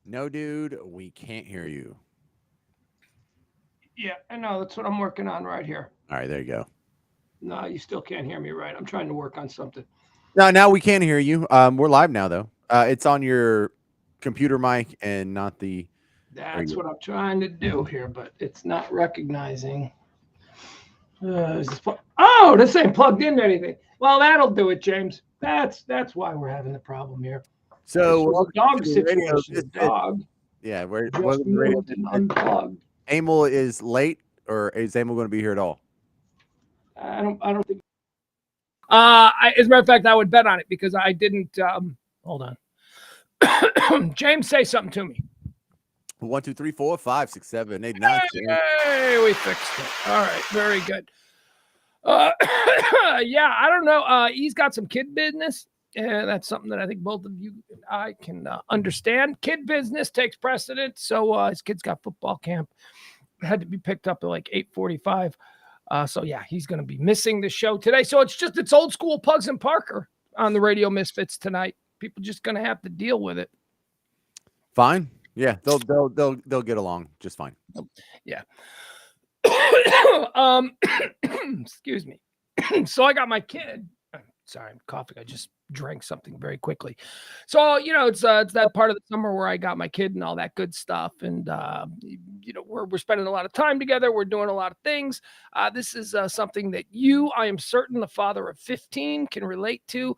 No, dude, we can't hear you. Yeah, I know. That's what I'm working on right here. All right, there you go. No, you still can't hear me right. I'm trying to work on something. No, now we can hear you. We're live now though. It's on your computer mic and not the. There That's you what I'm trying to do here, but it's not recognizing. Oh, this ain't plugged into anything. Well, that'll do it, James. That's why we're having the problem here. So This was a welcome dog to the Radio situation. The Misfits. dog Yeah, we're just welcome to the Radio moved and Misfits. unplugged. Emil is late, or is Emil going to be here at all? I don't think. As a matter of fact, I would bet on it because I didn't. Hold on. James, say something to me. 1, 2, 3, 4, 5, 6, 7, 8, 9, 10. Hey, we fixed it. All right, very good. Yeah, I don't know. He's got some kid business. And that's something that I think both of you and I can understand. Kid business takes precedence. So his kid's got football camp. It had to be picked up at like 8:45. So yeah, he's going to be missing the show today. So it's old school Pugs and Parker on the Radio Misfits tonight. People just going to have to deal with it. Fine. Yeah, they'll get along just fine. Yeah. Excuse me. So I got my kid. Sorry, I'm coughing. I just drank something very quickly. So, it's that part of the summer where I got my kid and all that good stuff. And, we're spending a lot of time together. We're doing a lot of things. This is something that I am certain the father of 15 can relate to.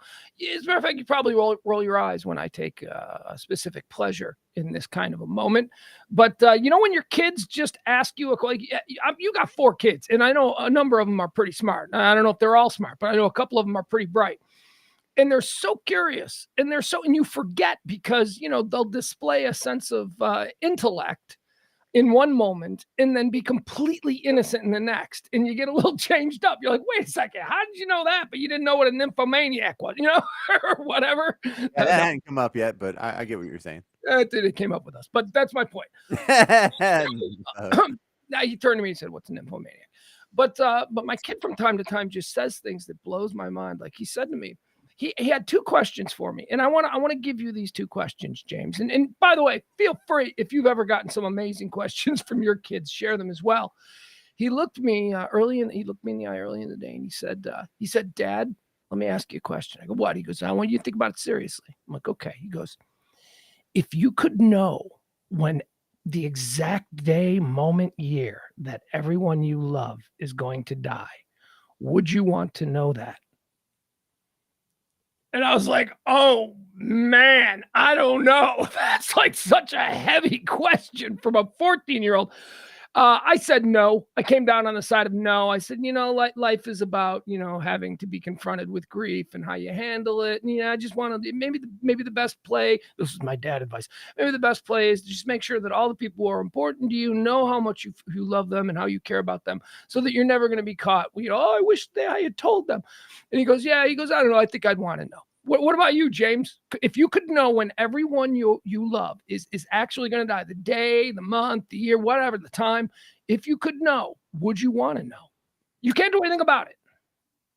As a matter of fact, you probably roll your eyes when I take a specific pleasure in this kind of a moment. But, when your kids just ask you, you got 4 kids, and I know a number of them are pretty smart. I don't know if they're all smart, but I know a couple of them are pretty bright. And they're so curious, and you forget because, they'll display a sense of intellect in one moment and then be completely innocent in the next. And you get a little changed up. You're like, wait a second, how did you know that? But you didn't know what a nymphomaniac was, or whatever. Yeah, that hadn't come up yet, but I get what you're saying. It came up with us, but that's my point. Now he turned to me and said, what's a nymphomaniac? But my kid from time to time just says things that blows my mind. Like he said to me, he had 2 questions for me, and I want to give you these 2 questions, James. And by the way, feel free if you've ever gotten some amazing questions from your kids, share them as well. He looked me in the eye early in the day, and he said, Dad, let me ask you a question. I go, what? He goes, I want you to think about it seriously. I'm like, okay. He goes, if you could know when the exact day, moment, year that everyone you love is going to die, would you want to know that? And I was like, oh, man, I don't know. That's like such a heavy question from a 14-year-old. I said no. I came down on the side of no. I said, life is about, having to be confronted with grief and how you handle it. And, I just want to, maybe the best play, this is my dad advice, maybe the best play is to just make sure that all the people who are important to you know how much you love them and how you care about them so that you're never going to be caught. I wish I had told them. And he goes, I don't know. I think I'd want to know. What about you, James? If you could know when everyone you love is actually going to die, the day, the month, the year, whatever the time, if you could know, would you want to know? You can't do anything about it.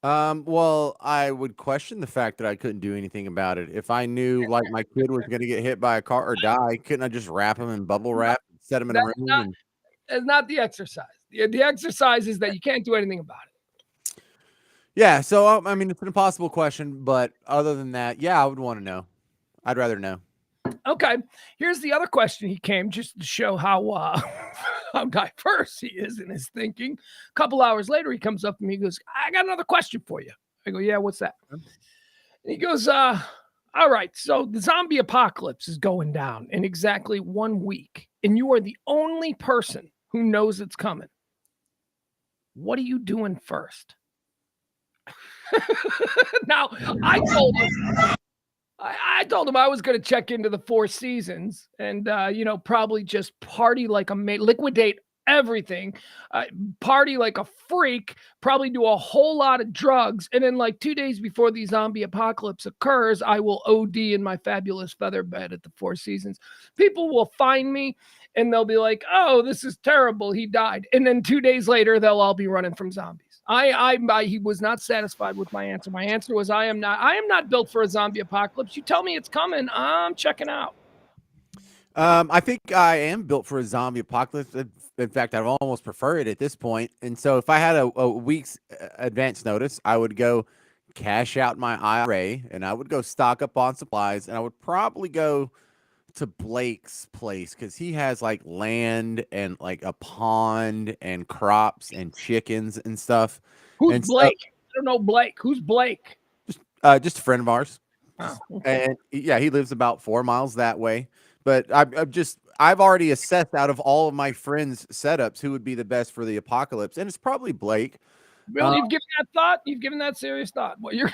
Well, I would question the fact that I couldn't do anything about it. If I knew like my kid was going to get hit by a car or die, couldn't I just wrap him in bubble wrap, and set him in a room? That's not the exercise. The exercise is that you can't do anything about it. Yeah, so I mean, it's an impossible question, but other than that, yeah, I would want to know. I'd rather know. Okay, here's the other question. He came just to show how how diverse he is in his thinking. A couple hours later, he comes up to me. He goes, "I got another question for you." I go, "Yeah, what's that?" And he goes, "All right. So the zombie apocalypse is going down in exactly 1 week, and you are the only person who knows it's coming. What are you doing first?" Now, I told him I was going to check into the 4 Seasons and, probably just party like liquidate everything, party like a freak, probably do a whole lot of drugs. And then like 2 days before the zombie apocalypse occurs, I will OD in my fabulous feather bed at the 4 Seasons. People will find me and they'll be like, oh, this is terrible. He died. And then 2 days later, they'll all be running from zombies. He was not satisfied with my answer. My answer was, I am not built for a zombie apocalypse. You tell me it's coming, I'm checking out. I think I am built for a zombie apocalypse. In fact, I'd almost prefer it at this point. And so, if I had a week's advance notice, I would go cash out my IRA and I would go stock up on supplies. And I would probably go to Blake's place because he has like land and like a pond and crops and chickens and stuff. Who's And so, Blake? I don't know Blake. Who's Blake? just a friend of ours. Oh, okay. And yeah, he lives about 4 miles that way. But I've already assessed out of all of my friends' setups who would be the best for the apocalypse, and it's probably Blake. Really, you've given that thought? You've given that serious thought? Well, you're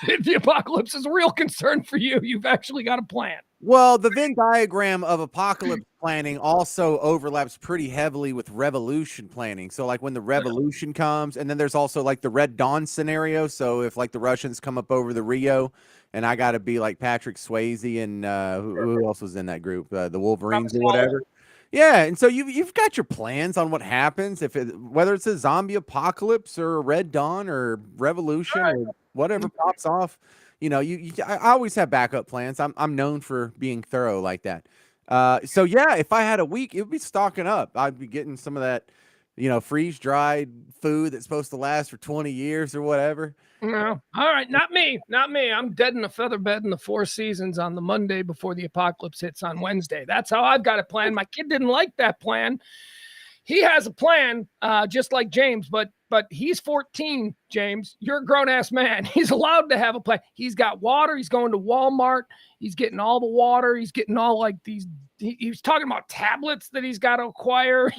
if the apocalypse is a real concern for you, you've actually got a plan. Well, the Venn diagram of apocalypse planning also overlaps pretty heavily with revolution planning. So, like when the revolution comes, and then there's also like the Red Dawn scenario. So, if like the Russians come up over the Rio, and I got to be like Patrick Swayze and who else was in that group, the Wolverines or whatever. Yeah, and so you've got your plans on what happens whether it's a zombie apocalypse or a Red Dawn or revolution or whatever pops off. I always have backup plans. I'm known for being thorough like that. So yeah, if I had a week, it would be stocking up. I'd be getting some of that, freeze dried food that's supposed to last for 20 years or whatever. No. All right, not me. Not me. I'm dead in a feather bed in the Four Seasons on the Monday before the apocalypse hits on Wednesday. That's how I've got it planned. My kid didn't like that plan. He has a plan, just like James, but he's 14, James. You're a grown-ass man. He's allowed to have a plan. He's got water. He's going to Walmart. He's getting all the water. He's getting all like these. He was talking about tablets that he's got to acquire.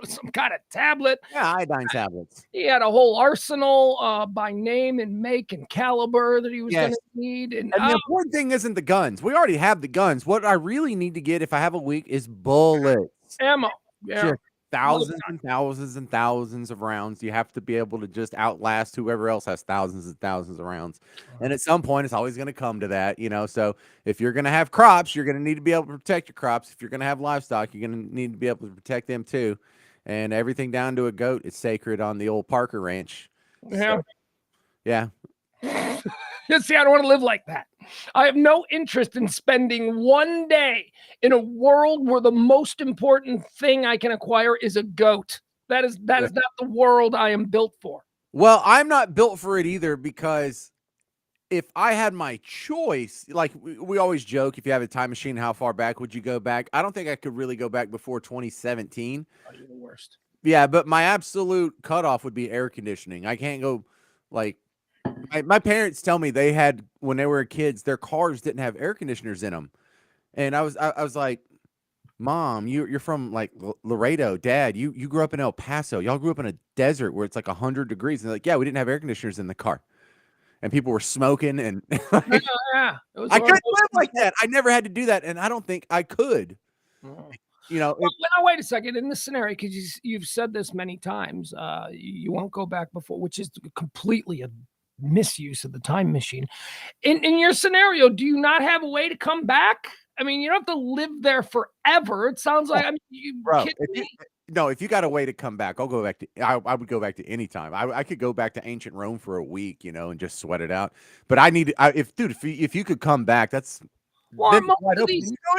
Some kind of tablet. Yeah, iodine tablets. He had a whole arsenal by name and make and caliber that he was going to need. And the important thing isn't the guns. We already have the guns. What I really need to get if I have a week is bullets. Ammo. Yeah. Just thousands and thousands and thousands of rounds. You have to be able to just outlast whoever else has thousands and thousands of rounds. And at some point, it's always going to come to that, So if you're going to have crops, you're going to need to be able to protect your crops. If you're going to have livestock, you're going to need to be able to protect them too. And everything down to a goat is sacred on the old Parker Ranch. Yeah. So, yeah. See, I don't want to live like that. I have no interest in spending one day in a world where the most important thing I can acquire is a goat. That is not the world I am built for. Well, I'm not built for it either because if I had my choice, like we always joke, if you have a time machine, how far back would you go back? I don't think I could really go back before 2017. Oh, you're the worst. Yeah, but my absolute cutoff would be air conditioning. I can't go like my parents tell me they had when they were kids, their cars didn't have air conditioners in them, and I was like, Mom, you're from like Laredo. Dad, you grew up in El Paso. Y'all grew up in a desert where it's like 100 degrees. And they're like, yeah, we didn't have air conditioners in the car, and people were smoking. And like, yeah. I couldn't live like that. I never had to do that, and I don't think I could. Oh. Well, wait a second. In this scenario, because you've said this many times, you won't go back before, which is completely a misuse of the time machine. In your scenario, do you not have a way to come back? I mean, you don't have to live there forever. It sounds like if you got a way to come back, I'll go back to. I would go back to any time. I could go back to ancient Rome for a week, and just sweat it out. But if you could come back, that's well, you can go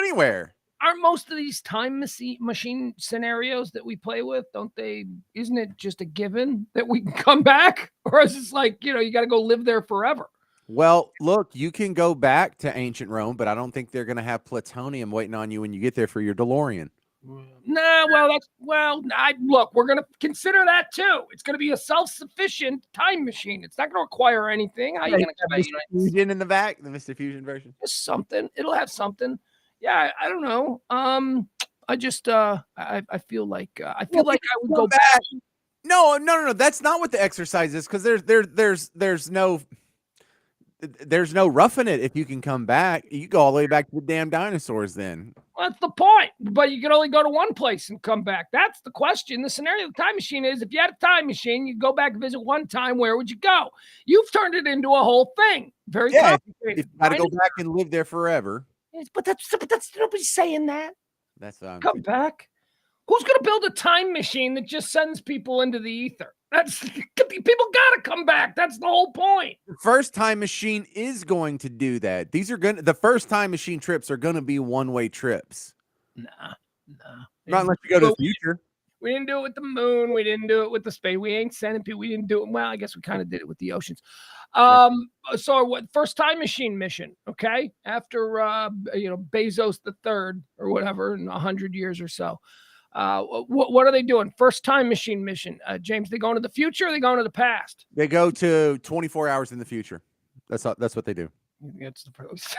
anywhere. Aren't most of these time machine scenarios that we play with, isn't it just a given that we can come back? Or is it like, you got to go live there forever? Well, look, you can go back to ancient Rome, but I don't think they're going to have plutonium waiting on you when you get there for your DeLorean. Nah, look, we're going to consider that too. It's going to be a self-sufficient time machine. It's not going to require anything. How are you going to get Fusion in the back, the Mr. Fusion version? Just something. It'll have something. Yeah, I don't know. I just I feel like I would go back. No. That's not what the exercise is, because there's no roughing it. If you can come back, you go all the way back to the damn dinosaurs. Then that's the point. But you can only go to one place and come back. That's the question. The scenario of the time machine is, if you had a time machine, you go back and visit one time. Where would you go? You've turned it into a whole thing. Very complicated. You got to go back and live there forever. But that's nobody's saying that. That's come back. Who's going to build a time machine that just sends people into the ether? People got to come back. That's the whole point. The first time machine is going to do that. The first time machine trips are going to be one-way trips. Nah. Not unless you go to the future. We didn't do it with the moon. We didn't do it with the space. We ain't sending people. We didn't do it. Well, I guess we kind of did it with the oceans. So what? First time machine mission. Okay, after Bezos the third or whatever in 100 years or so. What are they doing? First time machine mission. James, they going to the future? Or they going to the past? They go to 24 hours in the future. That's what they do.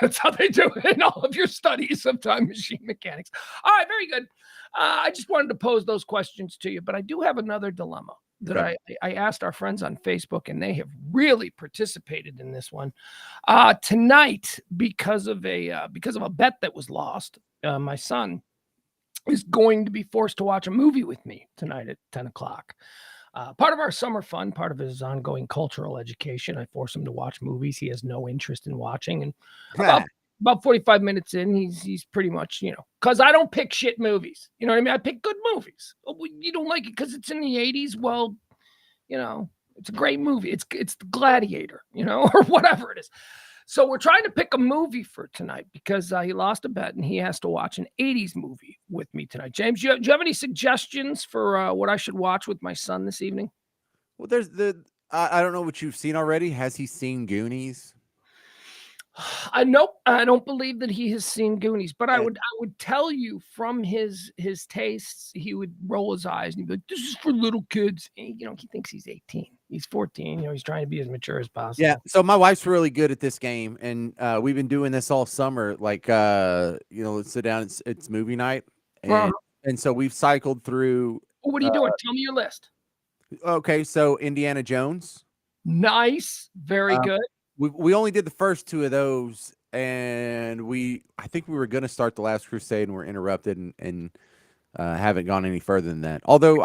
That's how they do it in all of your studies of time machine mechanics. All right, very good. I just wanted to pose those questions to you, but I do have another dilemma that I asked our friends on Facebook, and they have really participated in this one tonight because of a bet that was lost. My son is going to be forced to watch a movie with me tonight at 10 o'clock. Part of our summer fun, part of his ongoing cultural education. I force him to watch movies he has no interest in watching. And about 45 minutes in, he's pretty much, because I don't pick shit movies. You know what I mean? I pick good movies. You don't like it because it's in the 80s? Well, it's a great movie. It's the Gladiator, or whatever it is. So we're trying to pick a movie for tonight because he lost a bet and he has to watch an 80s movie with me tonight. James, do you have any suggestions for what I should watch with my son this evening? Well, there's I don't know what you've seen already. Has he seen Goonies? Nope. I don't believe that he has seen Goonies, but I would tell you from his tastes, he would roll his eyes and he'd be like, "This is for little kids." And, he thinks he's 18. He's 14. He's trying to be as mature as possible. Yeah. So my wife's really good at this game, and we've been doing this all summer. Like, let's sit down. It's movie night, and so we've cycled through. What are you doing? Tell me your list. Okay, so Indiana Jones. Nice. Very good. We only did the first two of those, and I think we were going to start The Last Crusade, and we're interrupted and haven't gone any further than that. Although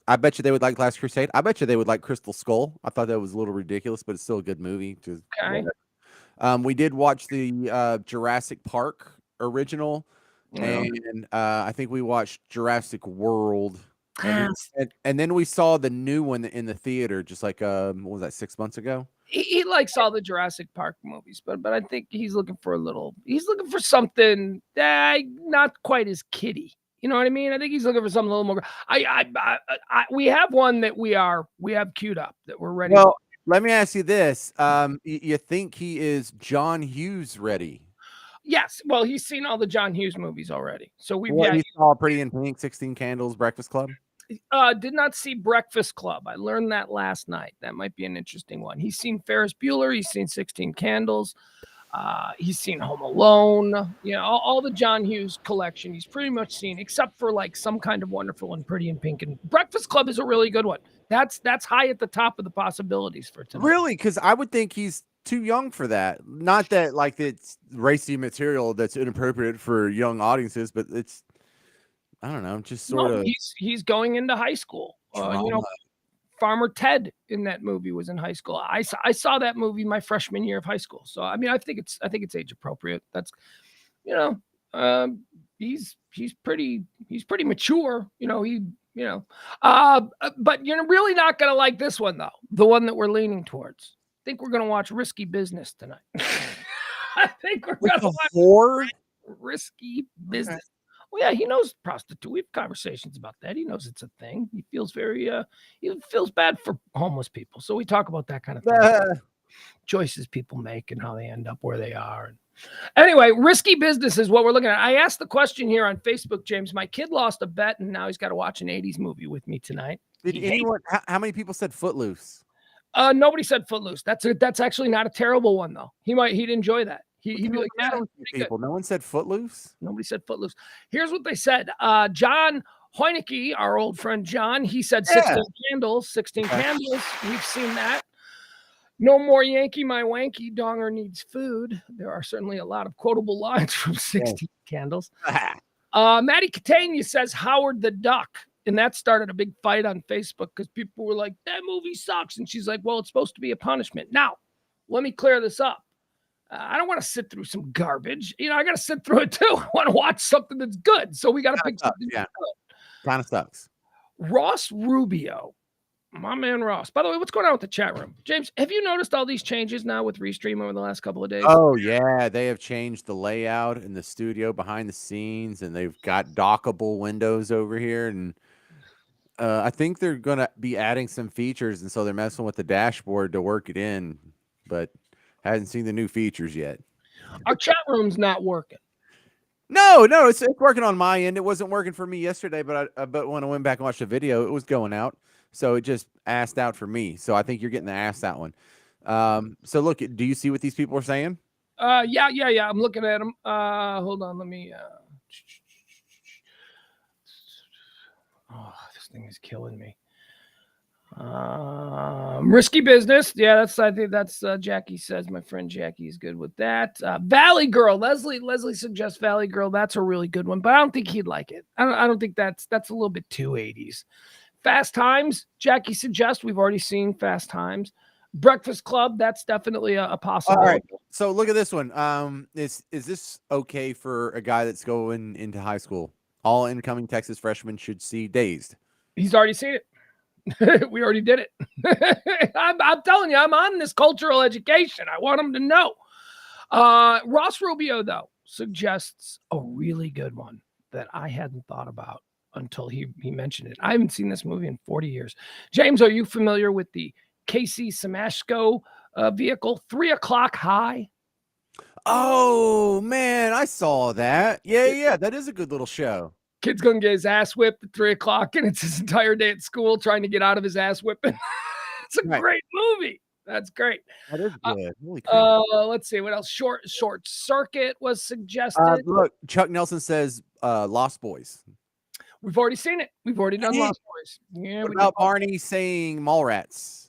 I bet you they would like Last Crusade. I bet you they would like Crystal Skull. I thought that was a little ridiculous, but it's still a good movie. Okay. We did watch the Jurassic Park original, and I think we watched Jurassic World. And then we saw the new one in the theater, just like what was that, 6 months ago? He likes all the Jurassic Park movies, but I think he's looking for something not quite as kiddie. You know what I mean? I think he's looking for something a little more. We have one that we have queued up that we're ready. Well, let me ask you this: you think he is John Hughes ready? Yes. Well, he's seen all the John Hughes movies already. So he saw Pretty in Pink, 16 Candles, Breakfast Club. Did not see Breakfast Club. I learned that last night. That might be an interesting one. He's seen Ferris Bueller. He's seen 16 Candles. He's seen Home Alone. All the John Hughes collection he's pretty much seen, except for like Some Kind of Wonderful and Pretty in Pink. And Breakfast Club is a really good one. That's high at the top of the possibilities for tonight. Really? Because I would think he's too young for that. Not that like it's racy material that's inappropriate for young audiences, but it's, I don't know, just sort of. He's going into high school. Farmer Ted in that movie was in high school. I saw that movie my freshman year of high school. So I mean, I think it's age appropriate. That's, he's pretty mature. But you're really not gonna like this one though. The one that we're leaning towards. I think we're gonna watch Risky Business tonight. I think we're gonna watch Risky Business. Well, yeah, he knows prostitute. We have conversations about that. He knows it's a thing. He feels he feels bad for homeless people. So we talk about that kind of thing. Choices people make and how they end up where they are. Anyway, Risky Business is what we're looking at. I asked the question here on Facebook, James. My kid lost a bet, and now he's got to watch an 80s movie with me tonight. How many people said Footloose? Nobody said Footloose. That's actually not a terrible one, though. He'd enjoy that. He'd be like, people. No one said Footloose. Nobody said Footloose. Here's what they said. John Hoineke, our old friend John, he said 16 Candles. 16 Candles. We've seen that. No more Yankee, my wanky donger needs food. There are certainly a lot of quotable lines from 16 Candles. Maddie Catania says Howard the Duck. And that started a big fight on Facebook because people were like, that movie sucks. And she's like, well, it's supposed to be a punishment. Now, let me clear this up. I don't want to sit through some garbage. I got to sit through it too. I want to watch something that's good. So we got to pick something. Yeah. Kind of sucks. Ross Rubio My man Ross. By the way, what's going on with the chat room? James, have you noticed all these changes now with Restream over the last couple of days? Oh yeah, they have changed the layout in the studio behind the scenes, and they've got dockable windows over here, and I think they're gonna be adding some features, and so they're messing with the dashboard to work it in, but hasn't seen the new features yet. Our chat room's not working. No, it's working on my end. It wasn't working for me yesterday, but when I went back and watched the video, it was going out. So it just asked out for me. So I think you're getting the asked out one. So look, do you see what these people are saying? Yeah. I'm looking at them. Hold on, let me. Oh, this thing is killing me. Risky business. Yeah, I think that's Jackie says. My friend Jackie is good with that. Valley Girl. Leslie suggests Valley Girl. That's a really good one, but I don't think he'd like it. I don't think that's a little bit too 80s. Fast Times. Jackie suggests. We've already seen Fast Times. Breakfast Club. That's definitely a possibility. All right. So look at this one. Is this okay for a guy that's going into high school? All incoming Texas freshmen should see Dazed. He's already seen it. We already did it. I'm telling you, I'm on this cultural education. I want them to know. Ross Rubio, though, suggests a really good one that I hadn't thought about until he mentioned it. I haven't seen this movie in 40 years. James, are you familiar with the Casey Samashko vehicle, 3 O'Clock High? Oh, man, I saw that. Yeah, that is a good little show. Kid's going to get his ass whipped at 3 o'clock, and it's his entire day at school trying to get out of his ass whipping. It's a great movie. That's great. That is good. Holy crap. Let's see what else. Short Circuit was suggested. Look, Chuck Nelson says Lost Boys. We've already seen it. We've already done Lost Boys. Yeah. What about Barney saying Mallrats?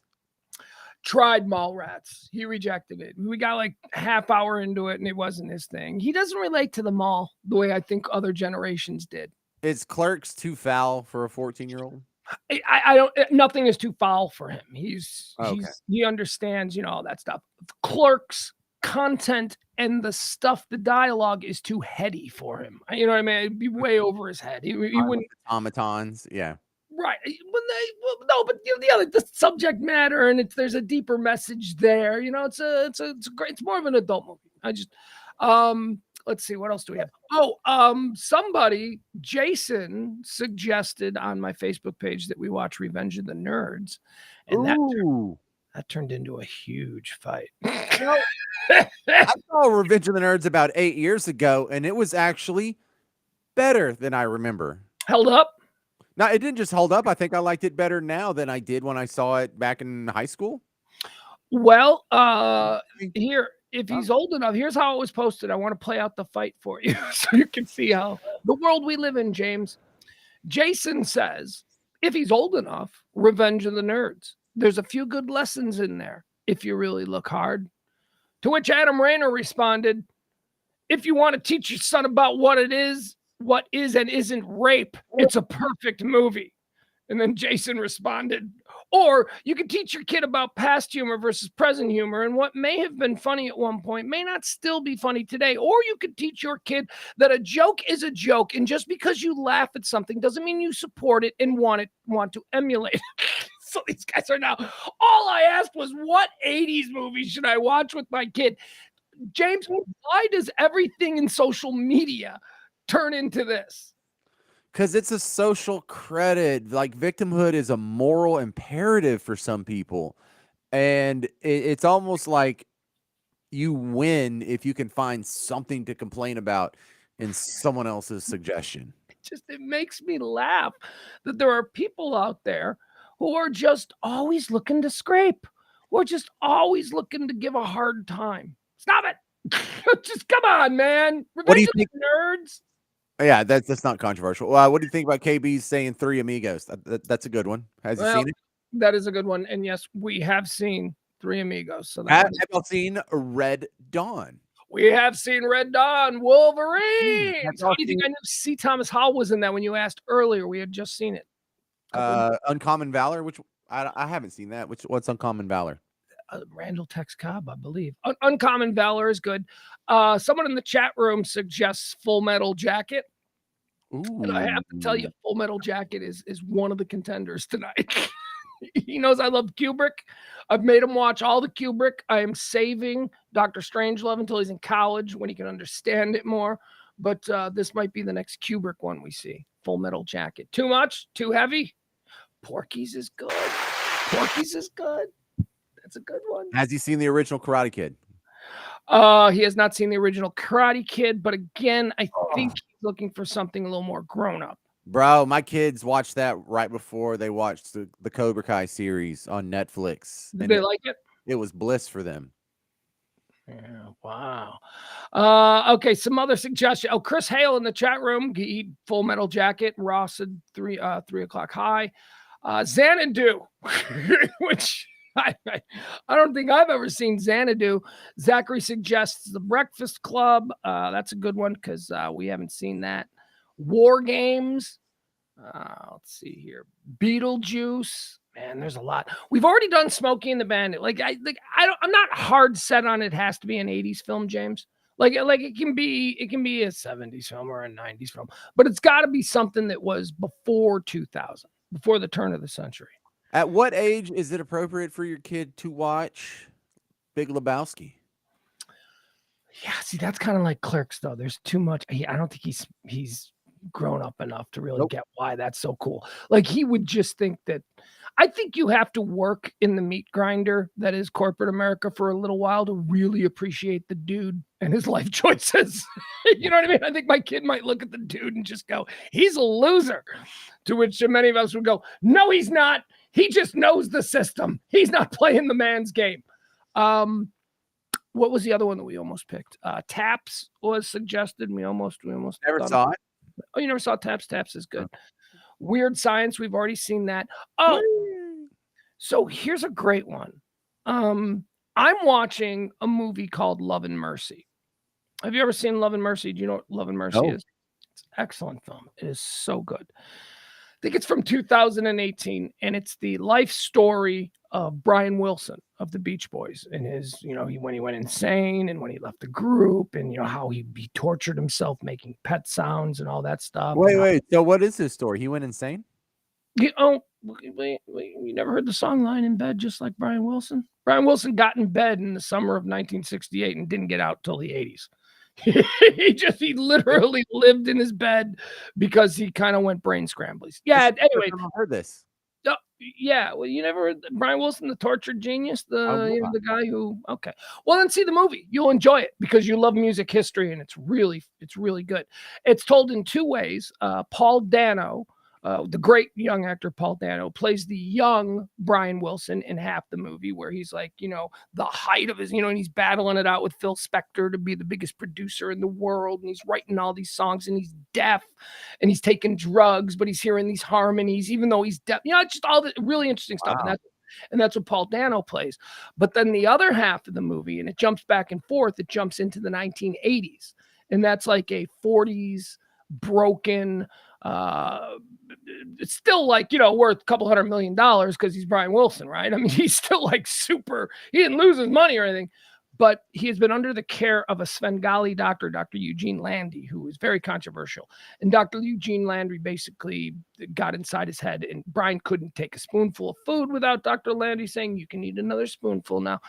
Tried Mallrats. He rejected it. We got like half hour into it, and it wasn't his thing. He doesn't relate to the mall the way I think other generations did. Is Clerks too foul for a 14-year-old? I don't. Nothing is too foul for him. He understands, all that stuff. Clerks content and the stuff, the dialogue is too heady for him. You know what I mean? It'd be way over his head. He wouldn't. Automatons, yeah. Right. The subject matter, and there's a deeper message there. It's great. It's more of an adult movie. Let's see, what else do we have? Somebody, Jason, suggested on my Facebook page that we watch Revenge of the Nerds, and that turned into a huge fight. I saw Revenge of the Nerds about 8 years ago, and it was actually better than I remember. Held up? No, it didn't just hold up. I think I liked it better now than I did when I saw it back in high school. Well, here. If he's old enough, here's how it was posted. I want to play out the fight for you so you can see how the world we live in, James. Jason says, if he's old enough, Revenge of the Nerds. There's a few good lessons in there if you really look hard. To which Adam Rayner responded, if you want to teach your son about what is and isn't rape, it's a perfect movie. And then Jason responded, or you could teach your kid about past humor versus present humor, and what may have been funny at one point may not still be funny today. Or you could teach your kid that a joke is a joke, and just because you laugh at something doesn't mean you support it and want to emulate it. So these guys are now, all I asked was, what 80s movie should I watch with my kid? James, why does everything in social media turn into this? Because it's a social credit. Like, victimhood is a moral imperative for some people. And it's almost like you win if you can find something to complain about in someone else's suggestion. It makes me laugh that there are people out there who are just always looking to scrape, who are just always looking to give a hard time. Stop it. Just come on, man. What do you think, nerds? Yeah, that's not controversial. What do you think about KB's saying Three Amigos? That's a good one. Has you seen it? That is a good one. And yes, we have seen Three Amigos. So have you seen Red Dawn? We have seen Red Dawn. Wolverine. How do you think I knew C. Thomas Howell was in that when you asked earlier? We had just seen it. Uncommon Valor, which I haven't seen that. What's Uncommon Valor? Randall Tex Cobb, I believe. Uncommon Valor is good. Someone in the chat room suggests Full Metal Jacket. Ooh. And I have to tell you, Full Metal Jacket is one of the contenders tonight. He knows I love Kubrick. I've made him watch all the Kubrick. I am saving Dr. Strangelove until he's in college when he can understand it more. But this might be the next Kubrick one we see. Full Metal Jacket. Too much? Too heavy? Porky's is good. Porky's is good. That's a good one. Has he seen the original Karate Kid? He has not seen the original Karate Kid, but again, I think he's looking for something a little more grown up. Bro, my kids watched that right before they watched the Cobra Kai series on Netflix. Did they like it? It was bliss for them. Yeah, wow. Okay, some other suggestions. Oh, Chris Hale in the chat room. He Full Metal Jacket. Ross said 3 o'clock high. Xanadu, which I don't think I've ever seen Xanadu. Zachary suggests The Breakfast Club. That's a good one because we haven't seen that. War Games. Let's see here. Beetlejuice. Man, there's a lot. We've already done Smokey and the Bandit. I'm not hard set on it has to be an 80s film, James. Like it can be a 70s film or a 90s film, but it's got to be something that was before 2000, before the turn of the century. At what age is it appropriate for your kid to watch Big Lebowski? Yeah, see, that's kind of like Clerks, though. There's too much. I don't think he's grown up enough to really get why that's so cool. Like he would just think that. I think you have to work in the meat grinder that is corporate America for a little while to really appreciate the dude and his life choices. You know what I mean? I think my kid might look at the dude and just go, he's a loser. To which many of us would go, no, he's not. He just knows the system. He's not playing the man's game. What was the other one that we almost picked? Taps was suggested. We almost never saw it. Oh, you never saw Taps? Taps is good. Weird Science, we've already seen that. Oh, so here's a great one. I'm watching a movie called Love and Mercy. Have you ever seen Love and Mercy? Do you know what Love and Mercy is? It's an excellent film. It is so good. I think it's from 2018, and it's the life story of Brian Wilson of the Beach Boys and his, when he went insane and when he left the group and, how he tortured himself making pet sounds and all that stuff. Wait. So what is his story? He went insane? Wait, you never heard the song Lying in Bed Just Like Brian Wilson? Brian Wilson got in bed in the summer of 1968 and didn't get out till the 80s. he literally lived in his bed because he kind of went brain scramblies. Yeah. Anyway, I heard this. Yeah. Well, you never heard Brian Wilson, the tortured genius, the guy who. Okay. Well, then see the movie. You'll enjoy it because you love music history, and it's really good. It's told in two ways. Paul Dano. The great young actor Paul Dano plays the young Brian Wilson in half the movie where he's like, the height of his, and he's battling it out with Phil Spector to be the biggest producer in the world. And he's writing all these songs and he's deaf and he's taking drugs, but he's hearing these harmonies, even though he's deaf. It's just all the really interesting stuff. Wow. And that's what Paul Dano plays. But then the other half of the movie, and it jumps back and forth, it jumps into the 1980s. And that's like a 40s broken, it's still like, worth a couple $100 million because he's Brian Wilson, right? I mean, he's still like he didn't lose his money or anything, but he has been under the care of a Svengali doctor, Dr. Eugene Landy, who is very controversial. And Dr. Eugene Landy basically got inside his head, and Brian couldn't take a spoonful of food without Dr. Landy saying, you can eat another spoonful now.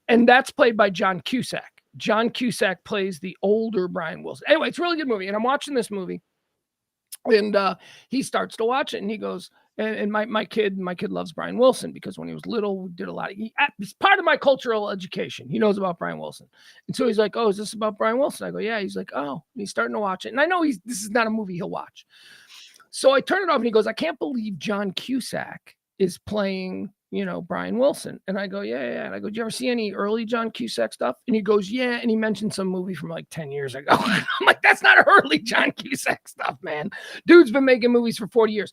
And that's played by John Cusack. John Cusack plays the older Brian Wilson. Anyway, it's a really good movie. And I'm watching this movie. And he starts to watch it and he goes, and my kid loves Brian Wilson because when he was little, we did a lot of, it's part of my cultural education. He knows about Brian Wilson. And so he's like, oh, is this about Brian Wilson? I go, yeah. He's like, oh, and he's starting to watch it. And I know this is not a movie he'll watch. So I turn it off and he goes, I can't believe John Cusack is playing, Brian Wilson. And I go, yeah. And I go, do you ever see any early John Cusack stuff? And he goes, yeah. And he mentioned some movie from like 10 years ago. I'm like, that's not early John Cusack stuff, man. Dude's been making movies for 40 years.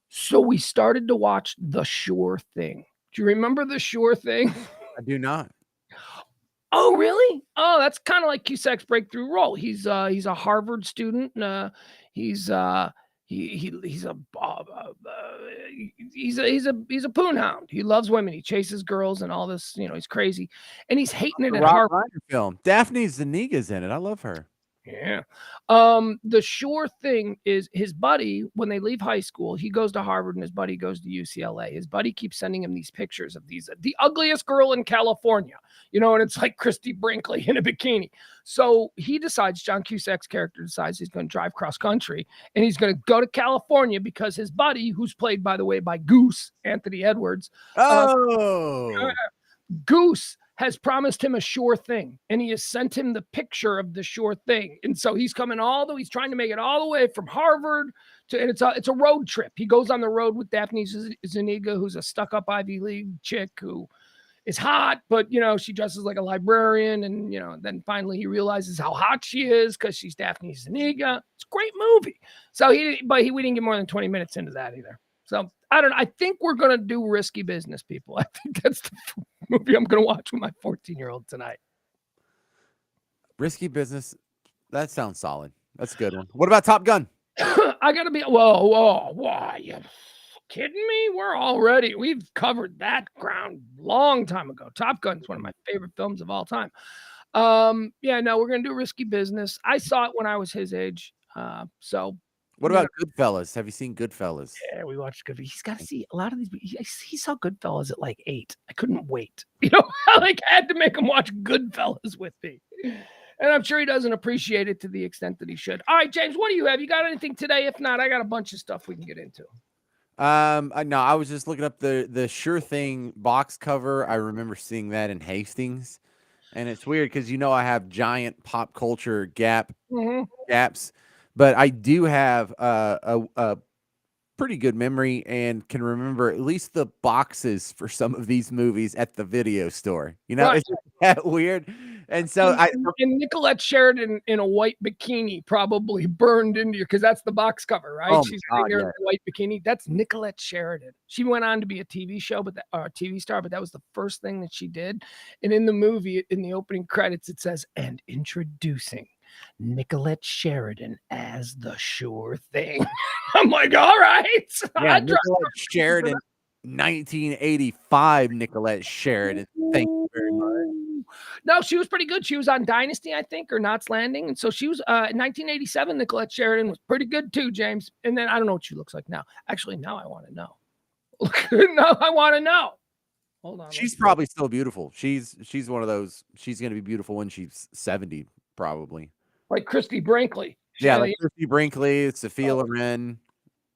So we started to watch The Sure Thing. Do you remember The Sure Thing? I do not. Oh, really? Oh, that's kind of like Cusack's breakthrough role. He's a Harvard student. He's a poon hound. He loves women. He chases girls and all this. He's crazy, and he's hating it at Harvard. Film. Daphne Zuniga's in it. I love her. Yeah. The sure thing is his buddy, when they leave high school, he goes to Harvard and his buddy goes to UCLA. His buddy keeps sending him these pictures of the ugliest girl in California, and it's like Christy Brinkley in a bikini. So he decides, John Cusack's character decides he's going to drive cross country and he's going to go to California because his buddy, who's played, by the way, by Goose, Anthony Edwards. Goose has promised him a sure thing, and he has sent him the picture of the sure thing. And so he's coming he's trying to make it all the way from Harvard and it's a road trip. He goes on the road with Daphne Zuniga, who's a stuck-up Ivy League chick who is hot, but she dresses like a librarian, and then finally he realizes how hot she is because she's Daphne Zuniga. It's a great movie. So we didn't get more than 20 minutes into that either. So I don't know. I think we're gonna do Risky Business, people. I think that's the movie I'm gonna watch with my 14-year-old tonight. Risky Business. That sounds solid. That's a good one. What about Top Gun? I gotta be. Whoa! Are you kidding me? We've covered that ground long time ago. Top Gun is one of my favorite films of all time. We're gonna do Risky Business. I saw it when I was his age. What about Goodfellas? Have you seen Goodfellas? Yeah, we watched Goodfellas. He's got to see a lot of these. He saw Goodfellas at like 8. I couldn't wait. I had to make him watch Goodfellas with me. And I'm sure he doesn't appreciate it to the extent that he should. All right, James, what do you have? You got anything today? If not, I got a bunch of stuff we can get into. No, I was just looking up the Sure Thing box cover. I remember seeing that in Hastings. And it's weird because I have giant pop culture gaps. But I do have a pretty good memory and can remember at least the boxes for some of these movies at the video store. Right. It's that weird. And so and Nicolette Sheridan in a white bikini probably burned into you because that's the box cover, right? Oh She's sitting there in a white bikini. That's Nicolette Sheridan. She went on to be a TV show, TV star, but that was the first thing that she did. And in the movie, in the opening credits, it says, "And introducing Nicolette Sheridan as the sure thing." I'm like, all right. Yeah, Nicolette Sheridan, 1985 Nicolette Sheridan. Thank you very much. No, she was pretty good. She was on Dynasty, I think, or Knots Landing. And so she was in 1987. Nicolette Sheridan was pretty good too, James. And then I don't know what she looks like now. Actually, now I want to know. Now I want to know. Hold on. She's probably still beautiful. She's one of those. She's going to be beautiful when she's 70, probably. Like Christy Brinkley. Yeah, like Christy Brinkley, Sophia Loren.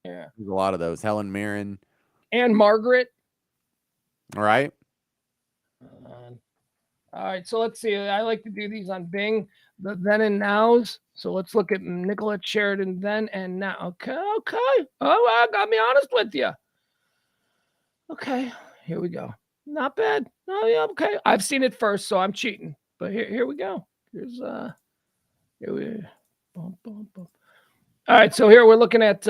Yeah. There's a lot of those. Helen Mirren. And Margaret. All right. All right, so let's see. I like to do these on Bing, the then and nows. So let's look at Nicolette Sheridan then and now. Okay. Oh, I got me honest with you. Okay, here we go. Not bad. Oh, yeah, okay. I've seen it first, so I'm cheating. But here we go. Here we boom, boom, boom. All right, so here we're looking at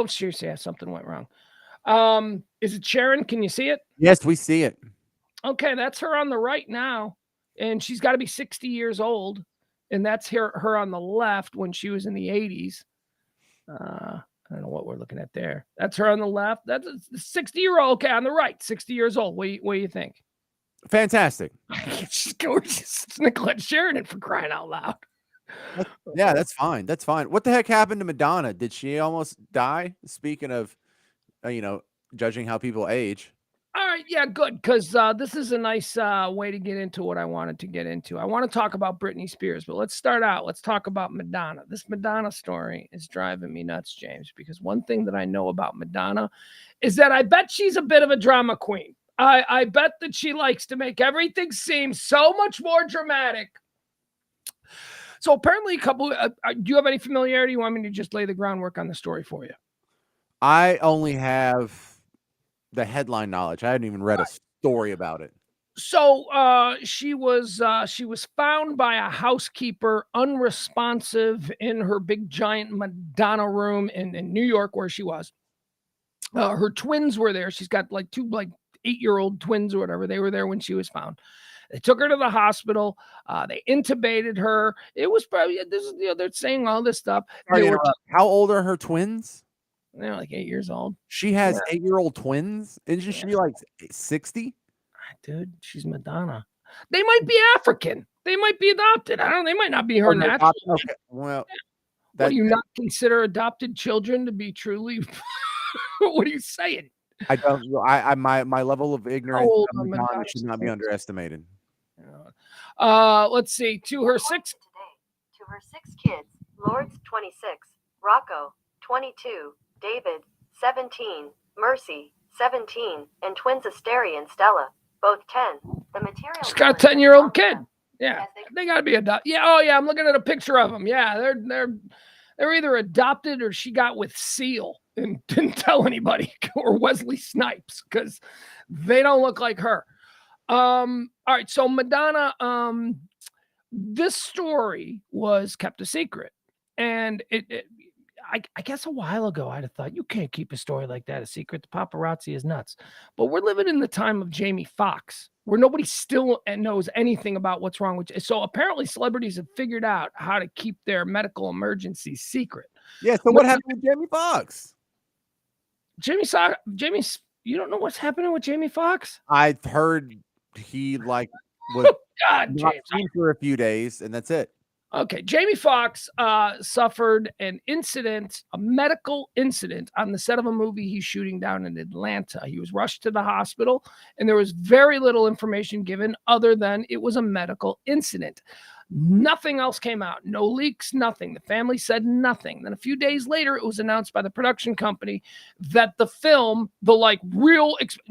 seriously, something went wrong. Is it Sharon? Can you see it? Yes, we see it. Okay, that's her on the right now. And she's got to be 60 years old. And that's her on the left when she was in the 80s. I don't know what we're looking at there. That's her on the left. That's a 60-year-old. Okay, on the right, 60 years old. What do you think? Fantastic. She's gorgeous. It's Nicolette Sheridan, for crying out loud. Yeah, that's fine. That's fine. What the heck happened to Madonna? Did she almost die? Speaking of, judging how people age. All right, yeah, good, because this is a nice way to get into what I wanted to get into. I want to talk about Britney Spears, but let's start out. Let's talk about Madonna. This Madonna story is driving me nuts, James, because one thing that I know about Madonna is that I bet she's a bit of a drama queen. I bet that she likes to make everything seem so much more dramatic. So apparently do you have any familiarity? You want me to just lay the groundwork on the story for you? I only have the headline knowledge. I hadn't even read a story about it. So she was found by a housekeeper unresponsive in her big giant Madonna room in New York where she was. Her twins were there. She's got like two 8-year-old twins or whatever. They were there when she was found. They took her to the hospital. They intubated her. It was probably they're saying all this stuff. How old are her twins? They're like 8 years old. She has 8-year-old twins. Isn't she like 60? Dude, she's Madonna. They might be African. They might be adopted. I don't know. They might not be her natural. Okay, well, what do you not consider adopted children to be truly? What are you saying? I don't. My level of ignorance old of are Madonna Madonna should not be six? underestimated. Let's see. To her 6 kids, Lords 26, Rocco 22, David 17, Mercy 17, and twins Asteria and Stella, both 10. The material. She's got a 10-year-old kid. Yeah, they gotta be adopted. Yeah. Oh yeah, I'm looking at a picture of them. Yeah, they're either adopted or she got with Seal and didn't tell anybody, or Wesley Snipes, because they don't look like her. All right, so Madonna, this story was kept a secret, and I guess a while ago I'd have thought you can't keep a story like that a secret. The paparazzi is nuts. But we're living in the time of Jamie Foxx, where nobody still knows anything about what's wrong with. So apparently celebrities have figured out how to keep their medical emergencies secret. Yeah. So what happened with Jamie Foxx? Jamie's. You don't know what's happening with Jamie Foxx? I've heard he was not seen for a few days, and that's it. Okay, Jamie Foxx suffered an incident, a medical incident, on the set of a movie he's shooting down in Atlanta. He was rushed to the hospital, and there was very little information given other than it was a medical incident. Nothing else came out. No leaks, nothing. The family said nothing. Then a few days later, it was announced by the production company that the film,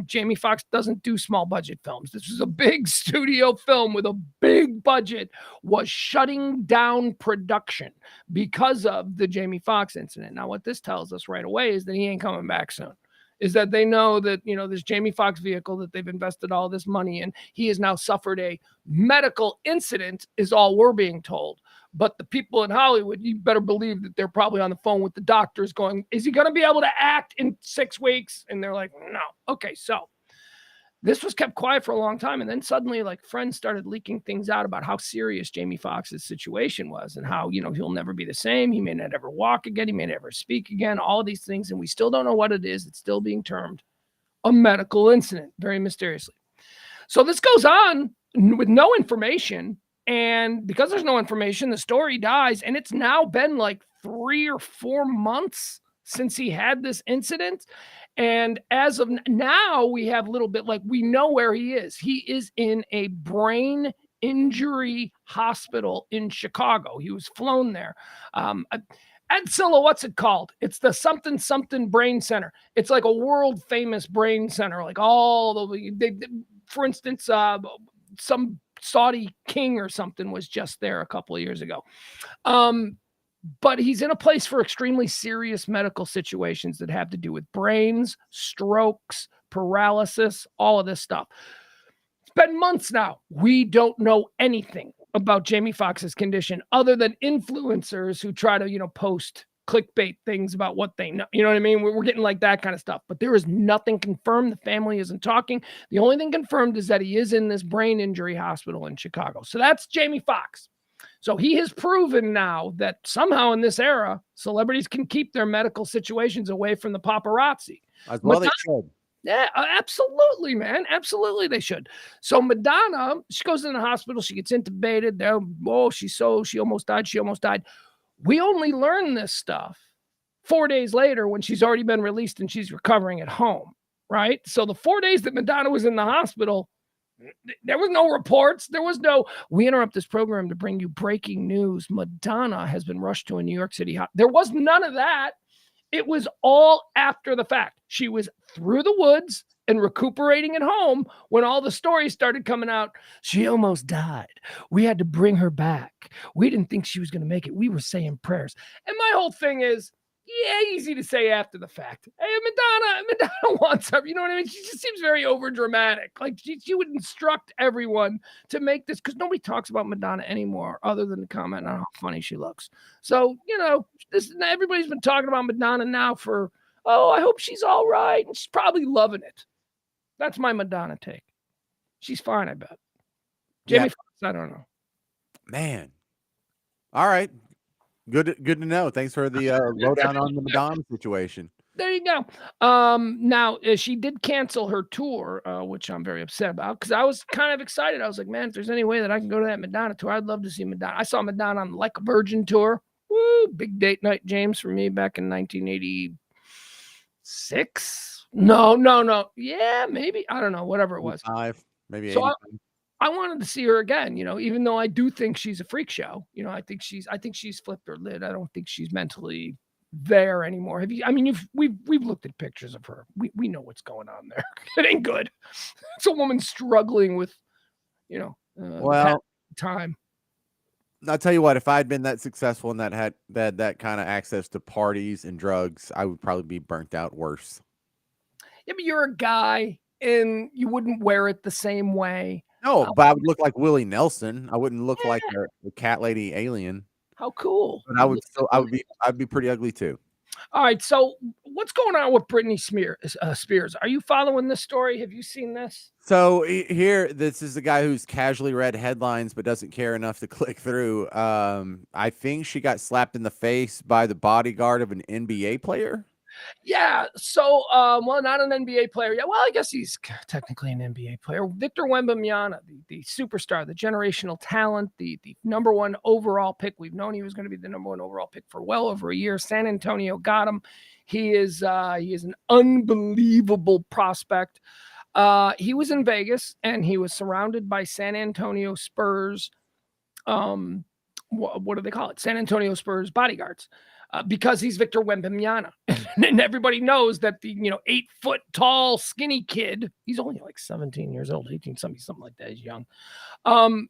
Jamie Foxx doesn't do small budget films. This was a big studio film with a big budget, was shutting down production because of the Jamie Foxx incident. Now, what this tells us right away is that he ain't coming back soon. Is that they know that, this Jamie Foxx vehicle that they've invested all this money in, he has now suffered a medical incident, is all we're being told. But the people in Hollywood, you better believe that they're probably on the phone with the doctors going, is he going to be able to act in 6 weeks? And they're like, no. Okay, so this was kept quiet for a long time. And then suddenly, friends started leaking things out about how serious Jamie Foxx's situation was and how, he'll never be the same. He may not ever walk again. He may never speak again, all of these things. And we still don't know what it is. It's still being termed a medical incident, very mysteriously. So this goes on with no information. And because there's no information, the story dies. And it's now been 3 or 4 months since he had this incident. And as of now, we have a little bit, we know where he is. He is in a brain injury hospital in Chicago. He was flown there. Edsilla, what's it called? It's the something brain center. It's like a world famous brain center. For instance, some Saudi king or something was just there a couple of years ago. But he's in a place for extremely serious medical situations that have to do with brains, strokes, paralysis, all of this stuff. It's been months now. We don't know anything about Jamie Foxx's condition other than influencers who try to, post clickbait things about what they know. You know what I mean? We're getting that kind of stuff. But there is nothing confirmed. The family isn't talking. The only thing confirmed is that he is in this brain injury hospital in Chicago. So that's Jamie Foxx. So he has proven now that somehow in this era, celebrities can keep their medical situations away from the paparazzi. As well, they should. Yeah, absolutely, man. Absolutely, they should. So Madonna, she goes in the hospital. She gets intubated. She almost died. She almost died. We only learn this stuff 4 days later when she's already been released and she's recovering at home, right? So the 4 days that Madonna was in the hospital, there was no reports. We interrupt this program to bring you breaking news. Madonna has been rushed to a New York City. There was none of that. It was all after the fact. She was through the woods and recuperating at home when all the stories started coming out. She almost died. We had to bring her back. We didn't think she was going to make it. We were saying prayers. And my whole thing is, easy to say after the fact. Hey, Madonna wants her. You know what I mean? She just seems very over dramatic. She would instruct everyone to make this, because nobody talks about Madonna anymore other than to comment on how funny she looks. So, everybody's been talking about Madonna now for, I hope she's all right. And she's probably loving it. That's my Madonna take. She's fine, I bet. Jamie Foxx, I don't know. Man. All right. Good to know. Thanks for the lowdown on the Madonna situation. There you go. Now she did cancel her tour, which I'm very upset about because I was kind of excited. I was like, man, if there's any way that I can go to that Madonna tour, I'd love to see Madonna. I saw Madonna on Like a Virgin tour. Woo, big date night, James, for me back in 1986. No. Yeah, maybe. I don't know, whatever it was. 5, maybe So 85. I wanted to see her again, even though I do think she's a freak show. I think she's flipped her lid. I don't think she's mentally there anymore. We've looked at pictures of her. We know what's going on there. It ain't good. It's a woman struggling with, Well, time. I'll tell you what, if I'd been that successful and had that kind of access to parties and drugs, I would probably be burnt out worse. Yeah, but you're a guy and you wouldn't wear it the same way. No, but I would look like Willie Nelson. I wouldn't look like a cat lady alien. How cool. But I'd be pretty ugly too. All right, so what's going on with Britney Spears? Are you following this story? Have you seen this? So here, this is the guy who's casually read headlines but doesn't care enough to click through. I think she got slapped in the face by the bodyguard of an NBA player. Yeah. So, well, not an NBA player. Yeah. Well, I guess he's technically an NBA player. Victor Wembanyama, the superstar, the generational talent, the number 1 overall pick. We've known he was going to be the number 1 overall pick for well over a year. San Antonio got him. He is an unbelievable prospect. He was in Vegas and he was surrounded by San Antonio Spurs. What do they call it? San Antonio Spurs bodyguards. Because he's Victor Wembanyama. And everybody knows that the 8-foot tall skinny kid, he's only like 17 years old, 18, something like that. He's young.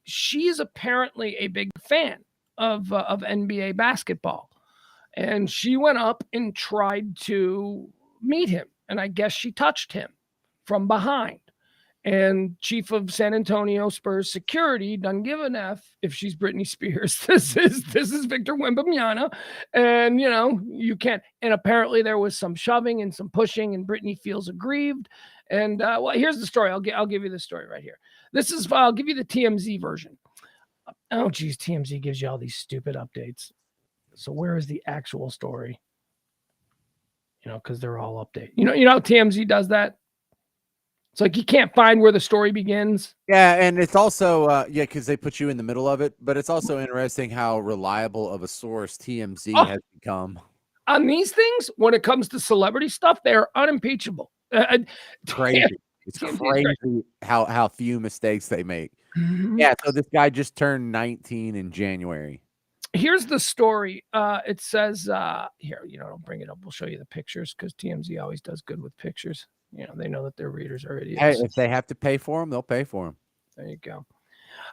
She is apparently a big fan of NBA basketball. And she went up and tried to meet him. And I guess she touched him from behind. And chief of San Antonio Spurs security doesn't give an F if she's Britney Spears. This is Victor Wembanyama, and you can't. And apparently there was some shoving and some pushing, and Britney feels aggrieved. And well, here's the story. I'll give you the story right here. I'll give you the TMZ version. Oh geez, TMZ gives you all these stupid updates. So where is the actual story? Because they're all updated. You know how TMZ does that. It's like you can't find where the story begins. Yeah, and it's also because they put you in the middle of it. But it's also interesting how reliable of a source TMZ has become on these things. When it comes to celebrity stuff, they are unimpeachable. Crazy. It's crazy how few mistakes they make. Mm-hmm. Yeah. So this guy just turned 19 in January. Here's the story. It says here. I'll bring it up. We'll show you the pictures because TMZ always does good with pictures. They know that their readers are idiots. Hey, if they have to pay for them, they'll pay for them. There you go.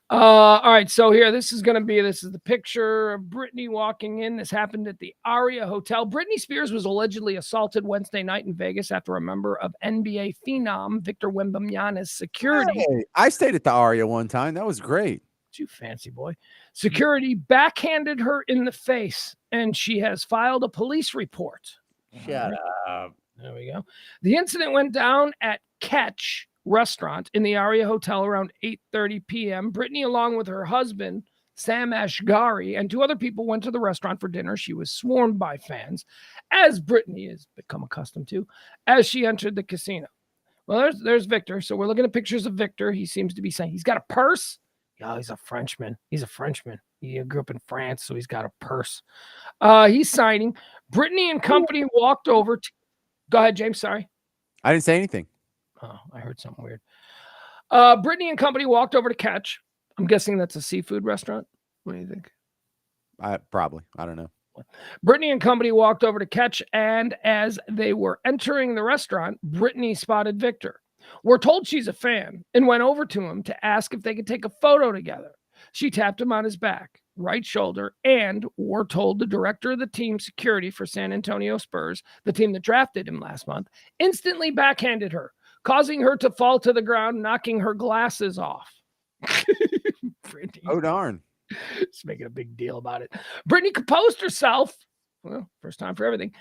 All right. So here, this is the picture of Britney walking in. This happened at the Aria Hotel. Britney Spears was allegedly assaulted Wednesday night in Vegas after a member of NBA phenom Victor Wembanyama's security. Hey, I stayed at the Aria one time. That was great. You fancy boy. Security backhanded her in the face, and she has filed a police report. Shut up. There we go. The incident went down at Catch Restaurant in the Aria Hotel around 8:30 p.m. Britney, along with her husband, Sam Ashgari, and 2 other people went to the restaurant for dinner. She was swarmed by fans, as Britney has become accustomed to, as she entered the casino. Well, there's Victor. So we're looking at pictures of Victor. He seems to be saying he's got a purse. Oh, he's a Frenchman. He grew up in France, so he's got a purse. He's signing. Britney and company walked over to... Go ahead, James. Sorry. I didn't say anything. Oh, I heard something weird. Britney and company walked over to Catch. I'm guessing that's a seafood restaurant. What do you think? Probably. I don't know. Britney and company walked over to Catch, and as they were entering the restaurant, Britney spotted Victor. We're told she's a fan and went over to him to ask if they could take a photo together. She tapped him on his back, right shoulder, and we're told the director of the team security for San Antonio Spurs, the team that drafted him last month, instantly backhanded her, causing her to fall to the ground, knocking her glasses off. Oh, darn. Just making a big deal about it. Britney composed herself, well, first time for everything,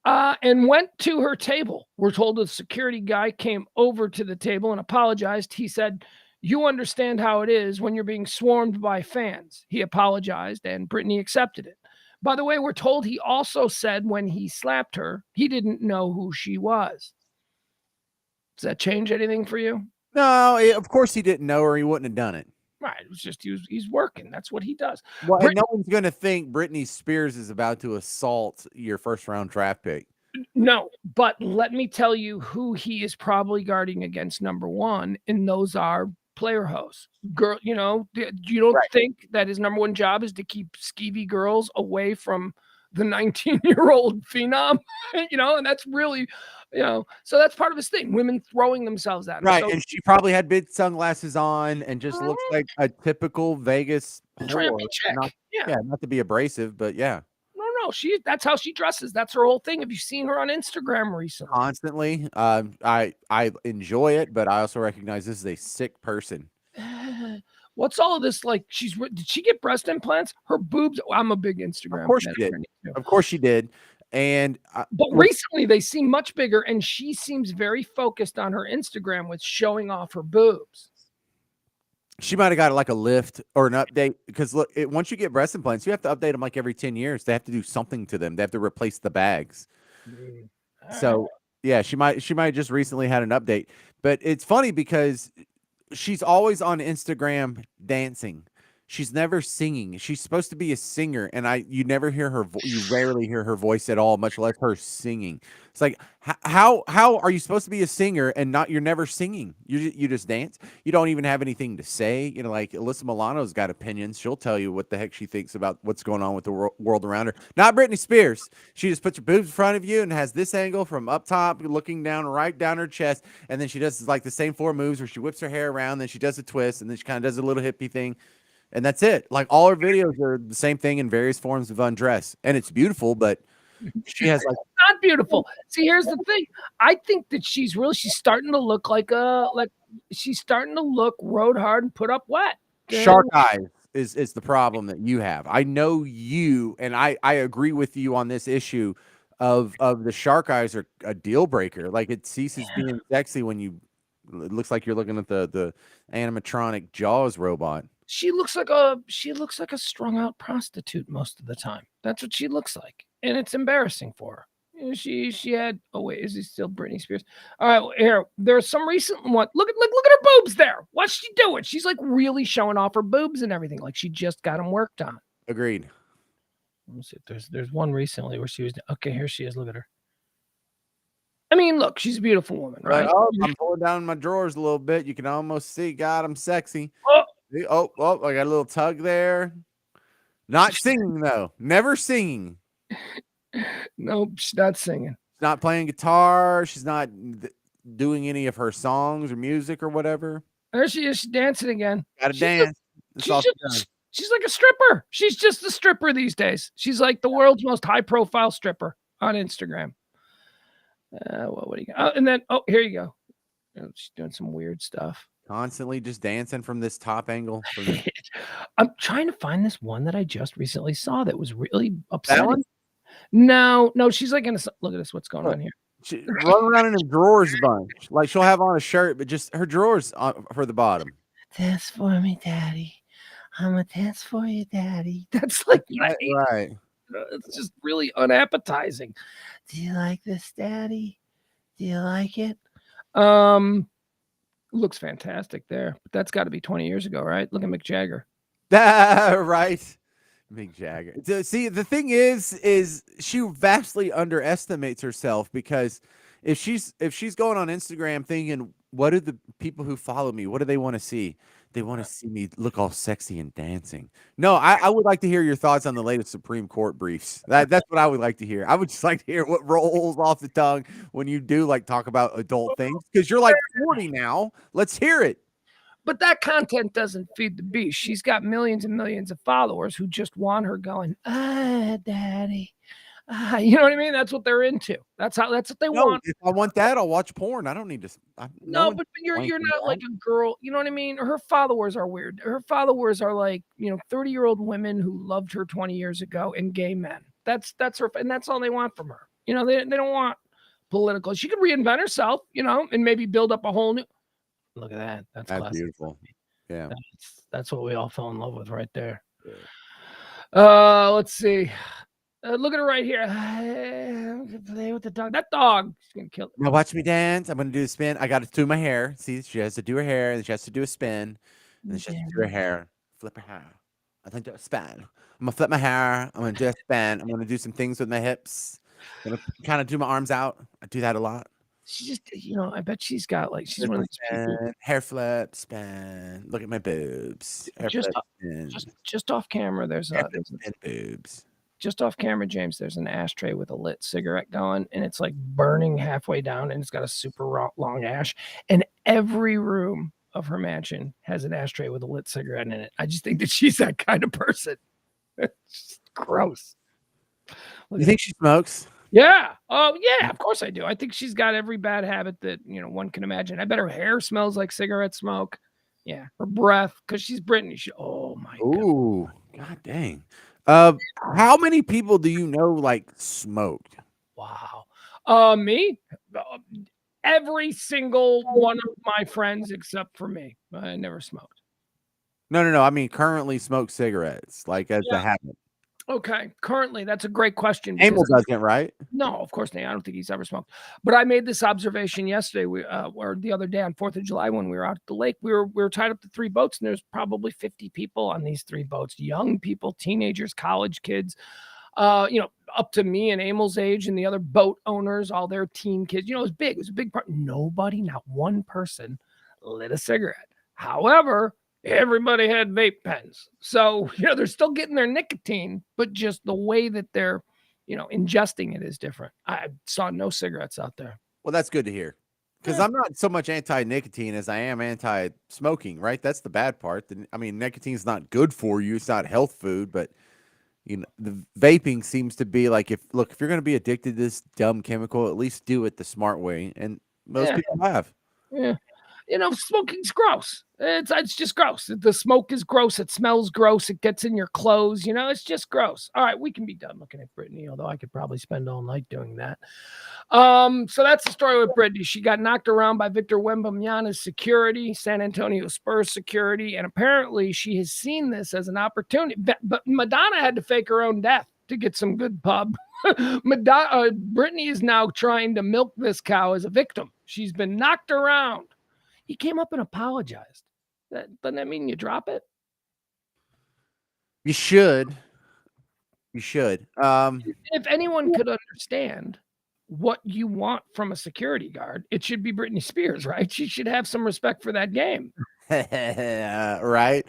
and went to her table. We're told the security guy came over to the table and apologized. He said, "You understand how it is when you're being swarmed by fans." He apologized, and Britney accepted it. By the way, we're told he also said when he slapped her, he didn't know who she was. Does that change anything for you? No, of course he didn't know, or he wouldn't have done it. Right. It was just he's working. That's what he does. Well, and no one's going to think Britney Spears is about to assault your first-round draft pick. No, but let me tell you who he is probably guarding against number one, and those are player hosts. Girl, you don't think that his number one job is to keep skeevy girls away from the 19-year-old phenom, and that's really, so that's part of his thing. Women throwing themselves at him. Right, So, and she probably had big sunglasses on and just looks like a typical Vegas whore. chick. Not to be abrasive, but yeah. No, that's how she dresses. That's her whole thing. Have you seen her on Instagram recently? Constantly. I enjoy it, but I also recognize this is a sick person. What's all of this like? Did she get breast implants? Her boobs. I'm a big Instagram. Of course she did. Of course she did. And but recently they seem much bigger, and she seems very focused on her Instagram with showing off her boobs. She might have got like a lift or an update, because look, once you get breast implants, you have to update them like every 10 years. They have to do something to them. They have to replace the bags. So yeah, she might just recently had an update. But it's funny because she's always on Instagram dancing. She's never singing. She's supposed to be a singer, and you never hear her. You rarely hear her voice at all, much less her singing. It's like, how are you supposed to be a singer and you're never singing? You just dance. You don't even have anything to say. Like Alyssa Milano's got opinions. She'll tell you what the heck she thinks about what's going on with the world around her. Not Britney Spears. She just puts her boobs in front of you and has this angle from up top, looking down right down her chest, and then she does like the same 4 moves where she whips her hair around, then she does a twist, and then she kind of does a little hippie thing. And that's it. Like all her videos are the same thing in various forms of undress. And it's beautiful, but she has like not beautiful. See, here's the thing. I think that she's starting to look she's starting to look rode hard and put up wet. Shark eyes is the problem that you have. I know you, and I agree with you on this issue of the shark eyes are a deal breaker. Like it ceases being sexy when it looks like you're looking at the animatronic Jaws robot. She looks like a strung out prostitute most of the time. That's what she looks like. And it's embarrassing for her. She had, oh wait, is he still Britney Spears? All right, here, there's some recent one. Look at her boobs there. What's she doing? She's like really showing off her boobs and everything. Like she just got them worked on. Agreed. Let me see. There's one recently where she was, okay, here she is. Look at her. I mean, look, she's a beautiful woman, right? Oh, I'm pulling down my drawers a little bit. You can almost see, God, I'm sexy. Oh, I got a little tug there. Not singing, though. Never singing. Nope, she's not singing. She's not playing guitar. She's not doing any of her songs or music or whatever. There she is. She's dancing again. Gotta dance. She's like a stripper. She's just a stripper these days. She's like the world's most high-profile stripper on Instagram. What do you got? And then, here you go. She's doing some weird stuff. Constantly just dancing from this top angle. I'm trying to find this one that I just recently saw that was really upsetting. That one? No, she's like look at this. What's going on here? She run around in her drawers a bunch. Like she'll have on a shirt, but just her drawers for the bottom. Dance for me, daddy. I'm a dance for you, daddy. That's like right. It's just really unappetizing. Do you like this, daddy? Do you like it? Looks fantastic there, but that's got to be 20 years ago, right? Look at Mick Jagger. Right. Mick Jagger. See, the thing is she vastly underestimates herself, because if she's going on Instagram thinking, what do the people who follow me, what do they want to see? They want to see me look all sexy and dancing. No, I would like to hear your thoughts on the latest Supreme Court briefs. That's what I would like to hear. I would just like to hear what rolls off the tongue when you do like talk about adult things, because you're like 40 now. Let's hear it. But that content doesn't feed the beast. She's got millions and millions of followers who just want her going, daddy. You know what I mean? That's what they're into. That's what they want. If I want that, I'll watch porn. I don't need to. No, but you're not like a girl. You know what I mean? Her followers are weird. Her followers are like 30-year-old women who loved her 20 years ago and gay men. That's her, and that's all they want from her. They don't want political. She could reinvent herself, and maybe build up a whole new. Look at that. That's beautiful. Yeah, that's what we all fell in love with right there. Yeah. Let's see. Look at her right here. Play with the dog. That dog, she's gonna kill it. Now watch me dance. I'm gonna do a spin. I got to do my hair. See, she has to do her hair, and she has to do a spin, and then she has to do her hair. Flip her hair. I think do a spin. I'm gonna flip my hair. I'm gonna do a spin. I'm gonna do some things with my hips. I'm gonna kind of do my arms out. I do that a lot. She just, I bet she's got like she's one of these people. Hair flip, spin. Look at my boobs. Hair Just, flip, spin. just off camera, there's boobs. Just off camera, James, there's an ashtray with a lit cigarette going, and it's like burning halfway down, and it's got a super long ash. And every room of her mansion has an ashtray with a lit cigarette in it. I just think that she's that kind of person. It's just gross. You think she smokes? Yeah. Oh, yeah. Of course I do. I think she's got every bad habit that one can imagine. I bet her hair smells like cigarette smoke. Yeah, her breath, because she's Britney. Oh my god. Ooh, god dang. How many people do you know like smoked? Wow. Me? Every single one of my friends except for me. I never smoked. No. I mean, currently smoke cigarettes, like as a habit. Okay. Currently, that's a great question. Emil doesn't, right? No, of course not. I don't think he's ever smoked. But I made this observation yesterday, or the other day on 4th of July when we were out at the lake. We were tied up to 3 boats, and there's probably 50 people on these 3 boats. Young people, teenagers, college kids, up to me and Emil's age, and the other boat owners, all their teen kids. It was big. It was a big part. Nobody, not one person, lit a cigarette. However, everybody had vape pens. So, they're still getting their nicotine, but just the way that they're, ingesting it is different. I saw no cigarettes out there. Well, that's good to hear. Because I'm not so much anti-nicotine as I am anti-smoking, right? That's the bad part. I mean, nicotine's not good for you. It's not health food, but the vaping seems to be like, if you're going to be addicted to this dumb chemical, at least do it the smart way. And most people have. Yeah. Smoking's gross. It's just gross. The smoke is gross. It smells gross. It gets in your clothes. It's just gross. All right, we can be done looking at Britney, although I could probably spend all night doing that. So that's the story with Britney. She got knocked around by Victor Wembanyama's security, San Antonio Spurs security, and apparently she has seen this as an opportunity. But Madonna had to fake her own death to get some good pub. Britney is now trying to milk this cow as a victim. She's been knocked around. He came up and apologized. Doesn't that mean you drop it? You should. If anyone could understand what you want from a security guard, it should be Britney Spears, right? She should have some respect for that game. Right.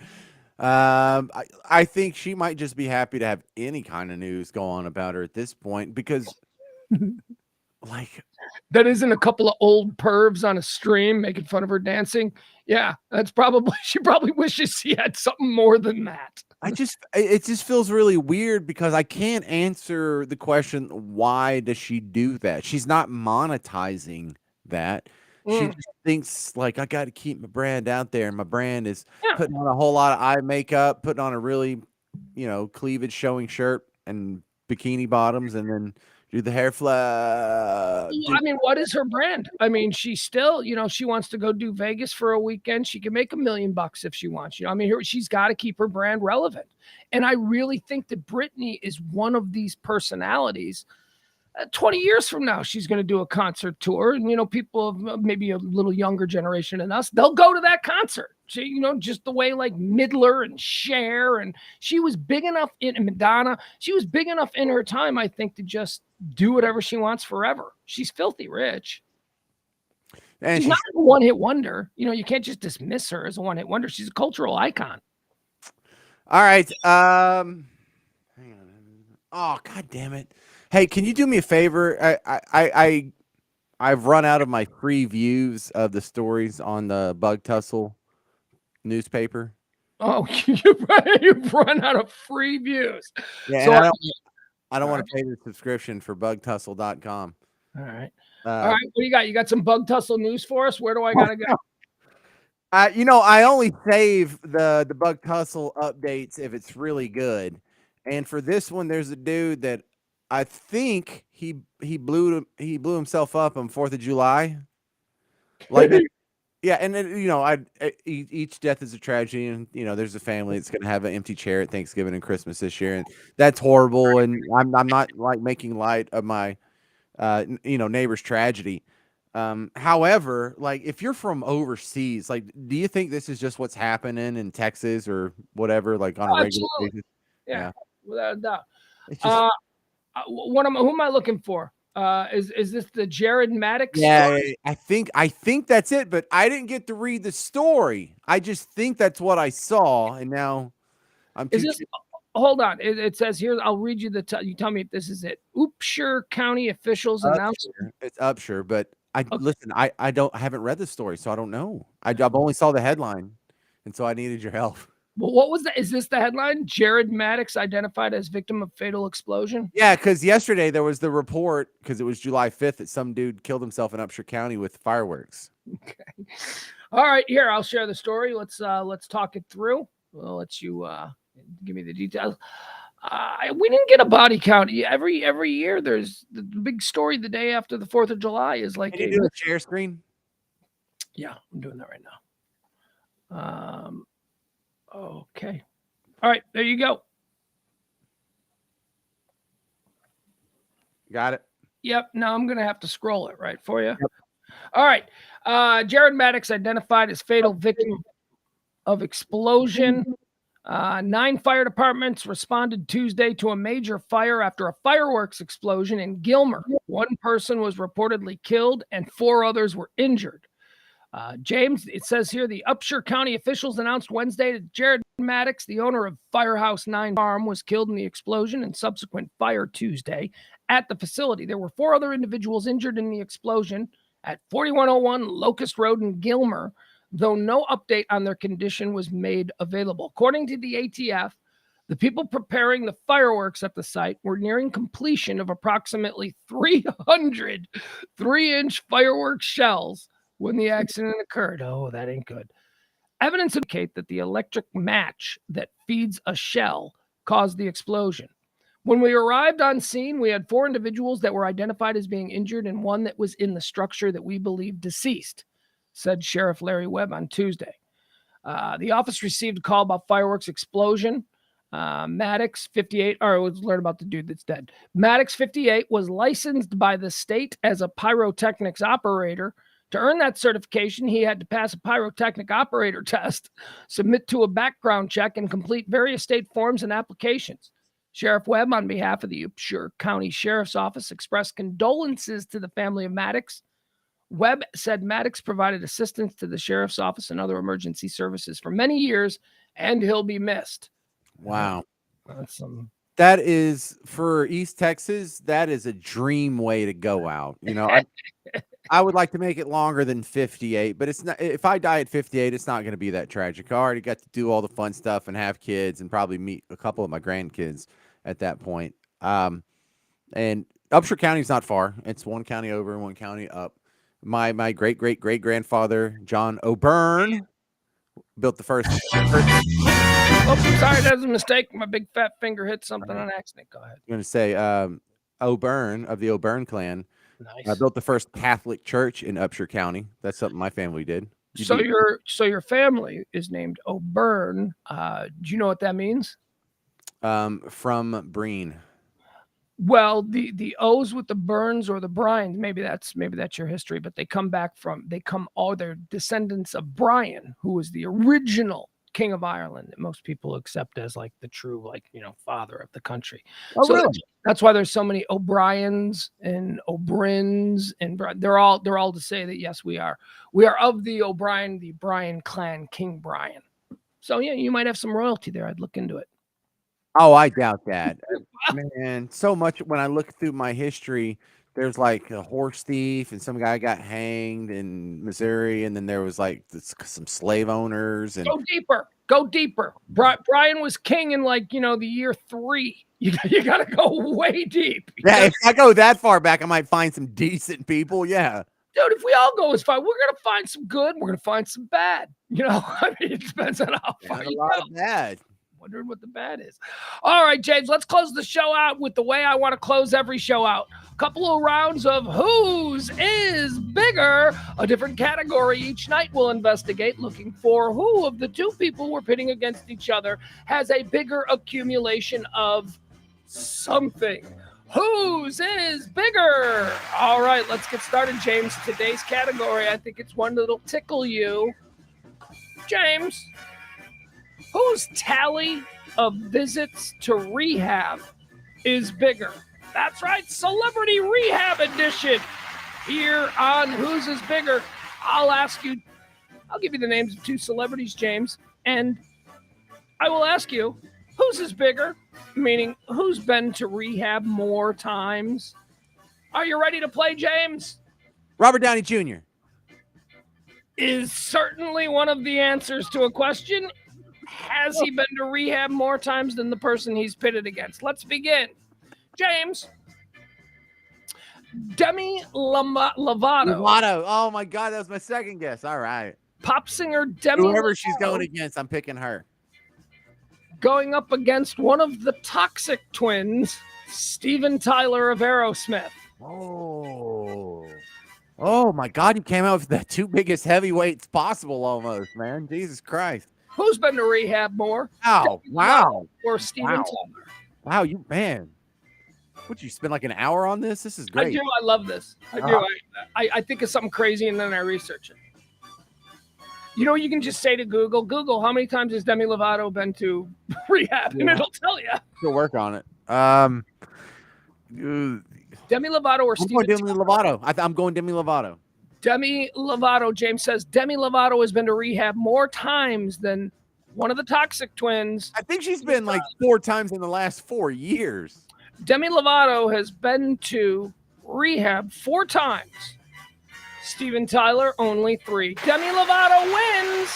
I think she might just be happy to have any kind of news go on about her at this point, because like, that isn't a couple of old pervs on a stream making fun of her dancing. Yeah, she probably wishes she had something more than that. It just feels really weird because I can't answer the question, why does she do that? She's not monetizing that. She just thinks like, I got to keep my brand out there, and my brand is putting on a whole lot of eye makeup, putting on a really, cleavage showing shirt and bikini bottoms, and then do the hair flip. I mean, what is her brand? I mean, she still, she wants to go do Vegas for a weekend. She can make $1 million if she wants. She's got to keep her brand relevant. And I really think that Britney is one of these personalities. 20 years from now, she's going to do a concert tour, and people of maybe a little younger generation than us, they'll go to that concert. She, just the way like Midler and Cher, and she was big enough in Madonna. She was big enough in her time, I think, to just do whatever she wants forever. She's filthy rich. And she's not a one-hit wonder. You can't just dismiss her as a one-hit wonder. She's a cultural icon. All right. Hang on. Oh, God damn it. Hey, can you do me a favor? I've run out of my free views of the stories on the Bug Tussle newspaper. Oh, you've run out of free views. Yeah, so I don't want to pay the subscription for bugtussle.com. All right. All right. What do you got? You got some Bug Tussle news for us? Where do I gotta go? I only save the Bug Tussle updates if it's really good. And for this one, there's a dude that I think he blew himself up on 4th of July. Like Yeah, and then, each death is a tragedy, and there's a family that's going to have an empty chair at Thanksgiving and Christmas this year, and that's horrible. And I'm not like making light of my neighbor's tragedy. However, like if you're from overseas, like, do you think this is just what's happening in Texas or whatever, like on a regular Absolutely. basis? Yeah, without a doubt. It's just Who am I looking for? Is this the Jared Maddox yeah, story? I think that's it, but I didn't get to read the story. I just think that's what I saw, and now I'm Is too. this? Hold on. It says here. I'll read you you tell me if this is it. Upshur County officials announced. It's Upshur, but Okay. listen. I haven't read the story, so I don't know. I've only saw the headline, and so I needed your help. Well, what was that? Is this the headline? Jared Maddox identified as victim of fatal explosion. Yeah, because yesterday there was the report, because it was July 5th, that some dude killed himself in Upshur County with fireworks. Okay. All right. Here, I'll share the story. Let's talk it through. We'll let you give me the details. We didn't get a body count. Every year, there's the big story the day after the 4th of July is like. Can you do a share screen? Yeah, I'm doing that right now. Okay. All right, there you go. Got it. Yep. Now I'm gonna have to scroll it right for you. Yep. All right. Jared Maddox identified as fatal victim of explosion. 9 fire departments responded Tuesday to a major fire after a fireworks explosion in Gilmer. 1 person was reportedly killed and 4 others were injured. James, it says here, the Upshur County officials announced Wednesday that Jared Maddox, the owner of Firehouse 9 Farm, was killed in the explosion and subsequent fire Tuesday at the facility. There were 4 other individuals injured in the explosion at 4101 Locust Road in Gilmer, though no update on their condition was made available. According to the ATF, the people preparing the fireworks at the site were nearing completion of approximately 300 3-inch fireworks shells when the accident occurred. Oh, that ain't good. Evidence indicate that the electric match that feeds a shell caused the explosion. When we arrived on scene, we had 4 individuals that were identified as being injured and 1 that was in the structure that we believe deceased, said Sheriff Larry Webb on Tuesday. The office received a call about fireworks explosion. Maddox, 58, or let's learn about the dude that's dead. Maddox, 58, was licensed by the state as a pyrotechnics operator. To earn that certification, he had to pass a pyrotechnic operator test, submit to a background check, and complete various state forms and applications. Sheriff Webb, on behalf of the Upshur County Sheriff's Office, expressed condolences to the family of Maddox. Webb said Maddox provided assistance to the Sheriff's Office and other emergency services for many years, and he'll be missed. Wow. That's some... That is, for East Texas, that is a dream way to go out. I would like to make it longer than 58, but it's not. If I die at 58, it's not going to be that tragic. I already got to do all the fun stuff and have kids and probably meet a couple of my grandkids at that point. And Upshur County is not far. It's 1 county over and 1 county up. My great grandfather, John O'Byrne, built the first. Oh, sorry, that was a mistake. My big fat finger hit something on accident. Go ahead. I'm going to say O'Byrne of the O'Byrne clan. Nice. Built the first Catholic church in Upshur County. That's something my family did. So your family is named O'Byrne. Do you know what that means? From Breen. Well, the O's with the Burns or the Bryans, maybe that's your history, but they're descendants of Brian, who was the original King of Ireland that most people accept as like the true, father of the country. Oh, so really? that's why there's so many O'Briens and O'Bryns, and they're all to say that yes, we are of the O'Brien, the Bryan clan, King Brian. So yeah, you might have some royalty there. I'd look into it. Oh, I doubt that. Man, so much when I look through my history, there's like a horse thief and some guy got hanged in Missouri, and then there was like some slave owners. And go deeper. Brian was king in the year 3. You got to go way deep. Yeah, if I go that far back, I might find some decent people. Yeah. Dude, if we all go as far, we're going to find some good. We're going to find some bad. I mean, it depends on how far a lot of bad. wondering what the bad is. All right, James, let's close the show out with the way I want to close every show out. A couple of rounds of whose is bigger. A different category each night we'll investigate, looking for who of the two people we're pitting against each other has a bigger accumulation of something. Whose is bigger? All right, let's get started, James. Today's category, I think it's one that'll tickle you. James, whose tally of visits to rehab is bigger? That's right, Celebrity Rehab Edition. Here on Whose is Bigger, I'll give you the names of two celebrities, James, and I will ask you, whose is bigger? Meaning, who's been to rehab more times? Are you ready to play, James? Robert Downey Jr. Is certainly one of the answers to a question. Has he been to rehab more times than the person he's pitted against? Let's begin. James. Demi Lovato. Lovato. Oh, my God. That was my second guess. All right. Pop singer Demi Whoever Lovato she's going against, I'm picking her. going up against one of the Toxic Twins, Steven Tyler of Aerosmith. Oh my God, you came out with the two biggest heavyweights possible almost, man. Jesus Christ. Who's been to rehab more? Wow. Or Steven Tyler? Wow, you, man. Would you spend like an hour on this? This is great. I do. I love this. I do. I think of something crazy and then I research it. You know, you can just say to Google, how many times has Demi Lovato been to rehab? And it'll tell you. Still work on it. Demi Lovato or Steven Demi Lovato. I'm going Demi Lovato. Demi Lovato. James says Demi Lovato has been to rehab more times than one of the Toxic Twins. I think she's been like 4 times in the last 4 years. Demi Lovato has been to rehab 4 times. Steven Tyler, only 3. Demi Lovato wins.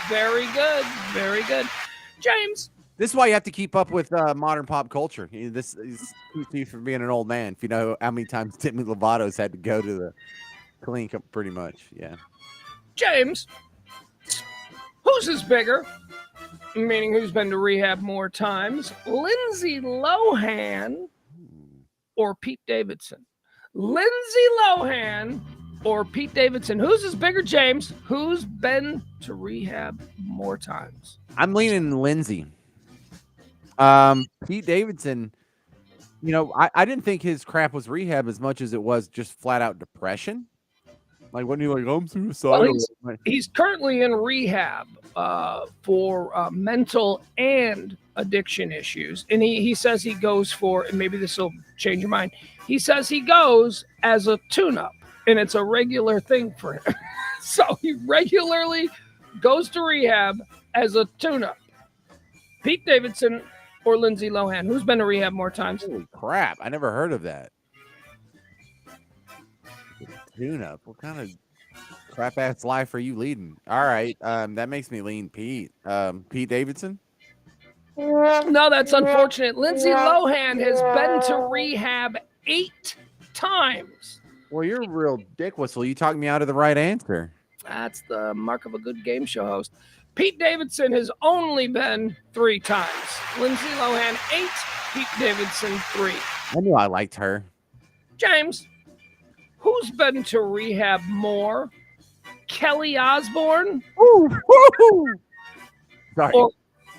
Very good. Very good. James. This is why you have to keep up with modern pop culture. This is you for being an old man. If you know how many times Demi Lovato's had to go to the clinic, pretty much. Yeah. James. Whose is bigger? Meaning who's been to rehab more times? Lindsay Lohan or Pete Davidson? Lindsay Lohan or Pete Davidson? Whose is bigger, James? Who's been to rehab more times? I'm leaning Lindsay. Pete Davidson, you know, I didn't think his crap was rehab as much as it was just flat out depression. Like, when you're like, I'm suicidal. Well, he's currently in rehab for mental and addiction issues. And he says he goes for, and maybe this will change your mind, he says he goes as a tune-up, and it's a regular thing for him. So he regularly goes to rehab as a tune-up. Pete Davidson or Lindsay Lohan? Who's been to rehab more times? Holy crap. I never heard of that. Tune-up. What kind of crap-ass life are you leading? All right. That makes me lean Pete. Pete Davidson? No, that's unfortunate. Lindsay Lohan has been to rehab 8 times. Well, you're a real dick whistle. You talked me out of the right answer. That's the mark of a good game show host. Pete Davidson has only been 3 times. Lindsay Lohan, 8. Pete Davidson, 3. I knew I liked her. James, who's been to rehab more? Kelly Osbourne? Sorry.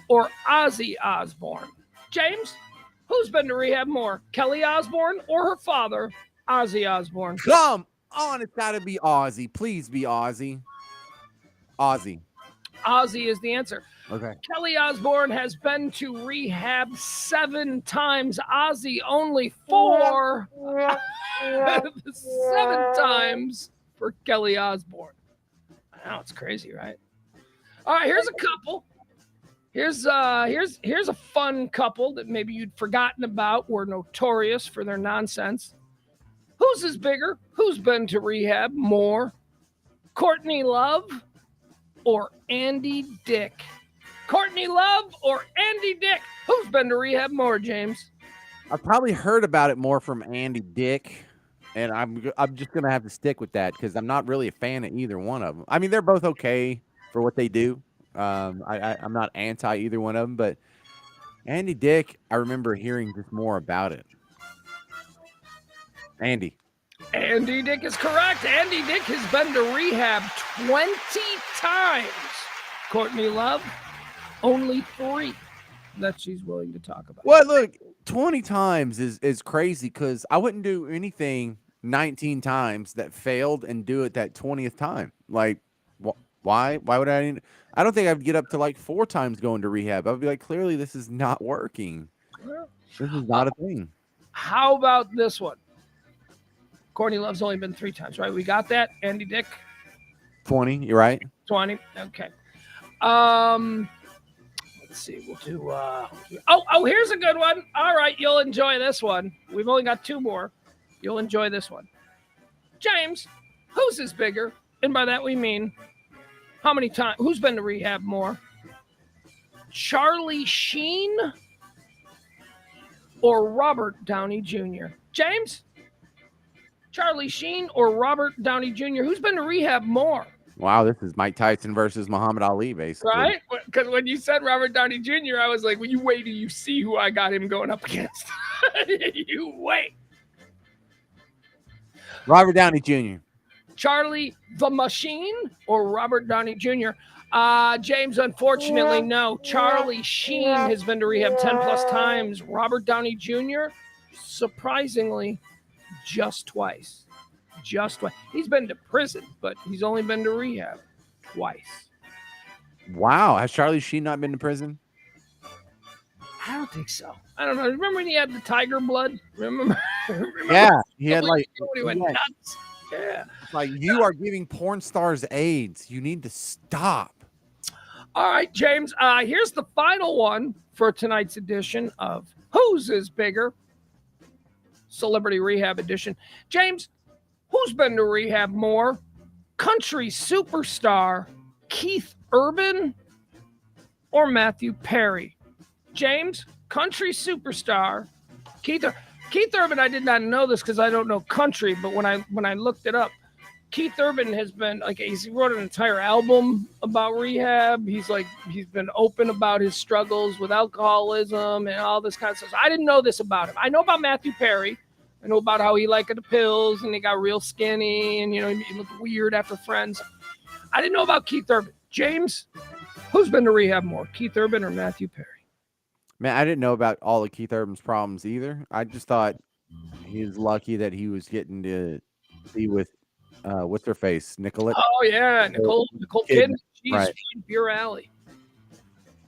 Or Ozzy Osbourne? James, who's been to rehab more? Kelly Osbourne or her father, Ozzy Osbourne? Come on, it's got to be Ozzy. Please be Ozzy. Ozzy. Ozzy is the answer. Okay. Kelly Osbourne has been to rehab 7 times. Ozzy only 4. 7 times for Kelly Osbourne. Wow, it's crazy, right? All right, here's a couple. Here's a fun couple that maybe you'd forgotten about. Were notorious for their nonsense. Whose is bigger? Who's been to rehab more? Courtney Love or Andy Dick? Courtney Love or Andy Dick? Who's been to rehab more, James? I've probably heard about it more from Andy Dick, and I'm just gonna have to stick with that because I'm not really a fan of either one of them. I mean, they're both okay for what they do, I'm not anti either one of them, but Andy Dick, I remember hearing just more about it. Andy. Andy Dick is correct. Andy Dick has been to rehab 20 times. Courtney Love, only 3 that she's willing to talk about. Well, look, 20 times is crazy because I wouldn't do anything 19 times that failed and do it that 20th time. Like, why? Why would I? I don't think I'd get up to like 4 times going to rehab. I'd be like, clearly this is not working. This is not a thing. How about this one? Courtney Love's only been 3 times, right? We got that, Andy Dick. 20. You're right. 20. Okay. Let's see. We'll do. Oh, here's a good one. All right, you'll enjoy this one. We've only got 2 more. You'll enjoy this one. James, whose is bigger? And by that we mean, how many times? Who's been to rehab more? Charlie Sheen or Robert Downey Jr.? James, Charlie Sheen or Robert Downey Jr.? Who's been to rehab more? Wow, this is Mike Tyson versus Muhammad Ali, basically. Right? Because when you said Robert Downey Jr., I was like, well, you wait till you see who I got him going up against. You wait. Robert Downey Jr. Charlie the Machine or Robert Downey Jr.? James, unfortunately, no. Charlie Sheen has been to rehab 10 plus times. Robert Downey Jr., surprisingly, just twice. Just twice. He's been to prison, but he's only been to rehab twice. Wow. Has Charlie Sheen not been to prison? I don't think so. I don't know. Remember when he had the tiger blood? Remember? Yeah. He had like. He went nuts. Yeah. It's like, you are giving porn stars AIDS. You need to stop. All right, James. Here's the final one for tonight's edition of Whose is Bigger? Celebrity Rehab Edition. James, who's been to rehab more? Country superstar Keith Urban or Matthew Perry? James, country superstar Keith Urban. I did not know this because I don't know country, but when I looked it up, Keith Urban has been like, he wrote an entire album about rehab. He's been open about his struggles with alcoholism and all this kind of stuff. So I didn't know this about him. I know about Matthew Perry. I know about how he liked the pills and he got real skinny and, he looked weird after Friends. I didn't know about Keith Urban. James, who's been to rehab more, Keith Urban or Matthew Perry? Man, I didn't know about all of Keith Urban's problems either. I just thought he was lucky that he was getting to be with what's her face, Nicolette. Oh yeah, Nicole Kidman. She's right. pure alley.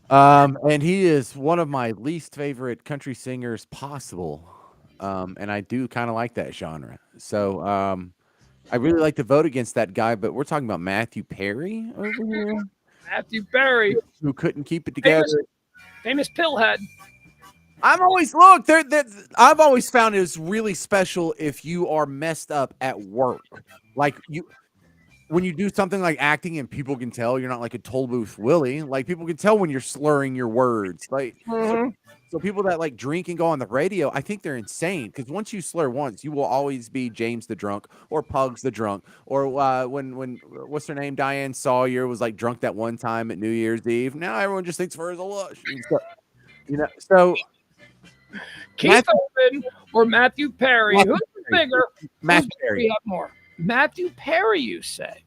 And he is one of my least favorite country singers possible. And I do kind of like that genre. So I really like to vote against that guy, but we're talking about Matthew Perry over here. Matthew Perry, who couldn't keep it together. Famous pillhead. I've always found it was really special if you are messed up at work. Like when you do something like acting and people can tell you're not like a toll booth Willie. Like people can tell when you're slurring your words. Like so people that like drink and go on the radio, I think they're insane because once you slur once, you will always be James the drunk or Pugs the drunk or when what's her name, Diane Sawyer was like drunk that one time at New Year's Eve. Now everyone just thinks of her as a lush. So Keith Urban or Matthew Perry? Who's bigger? Matthew Perry. Have more? Matthew Perry, you say?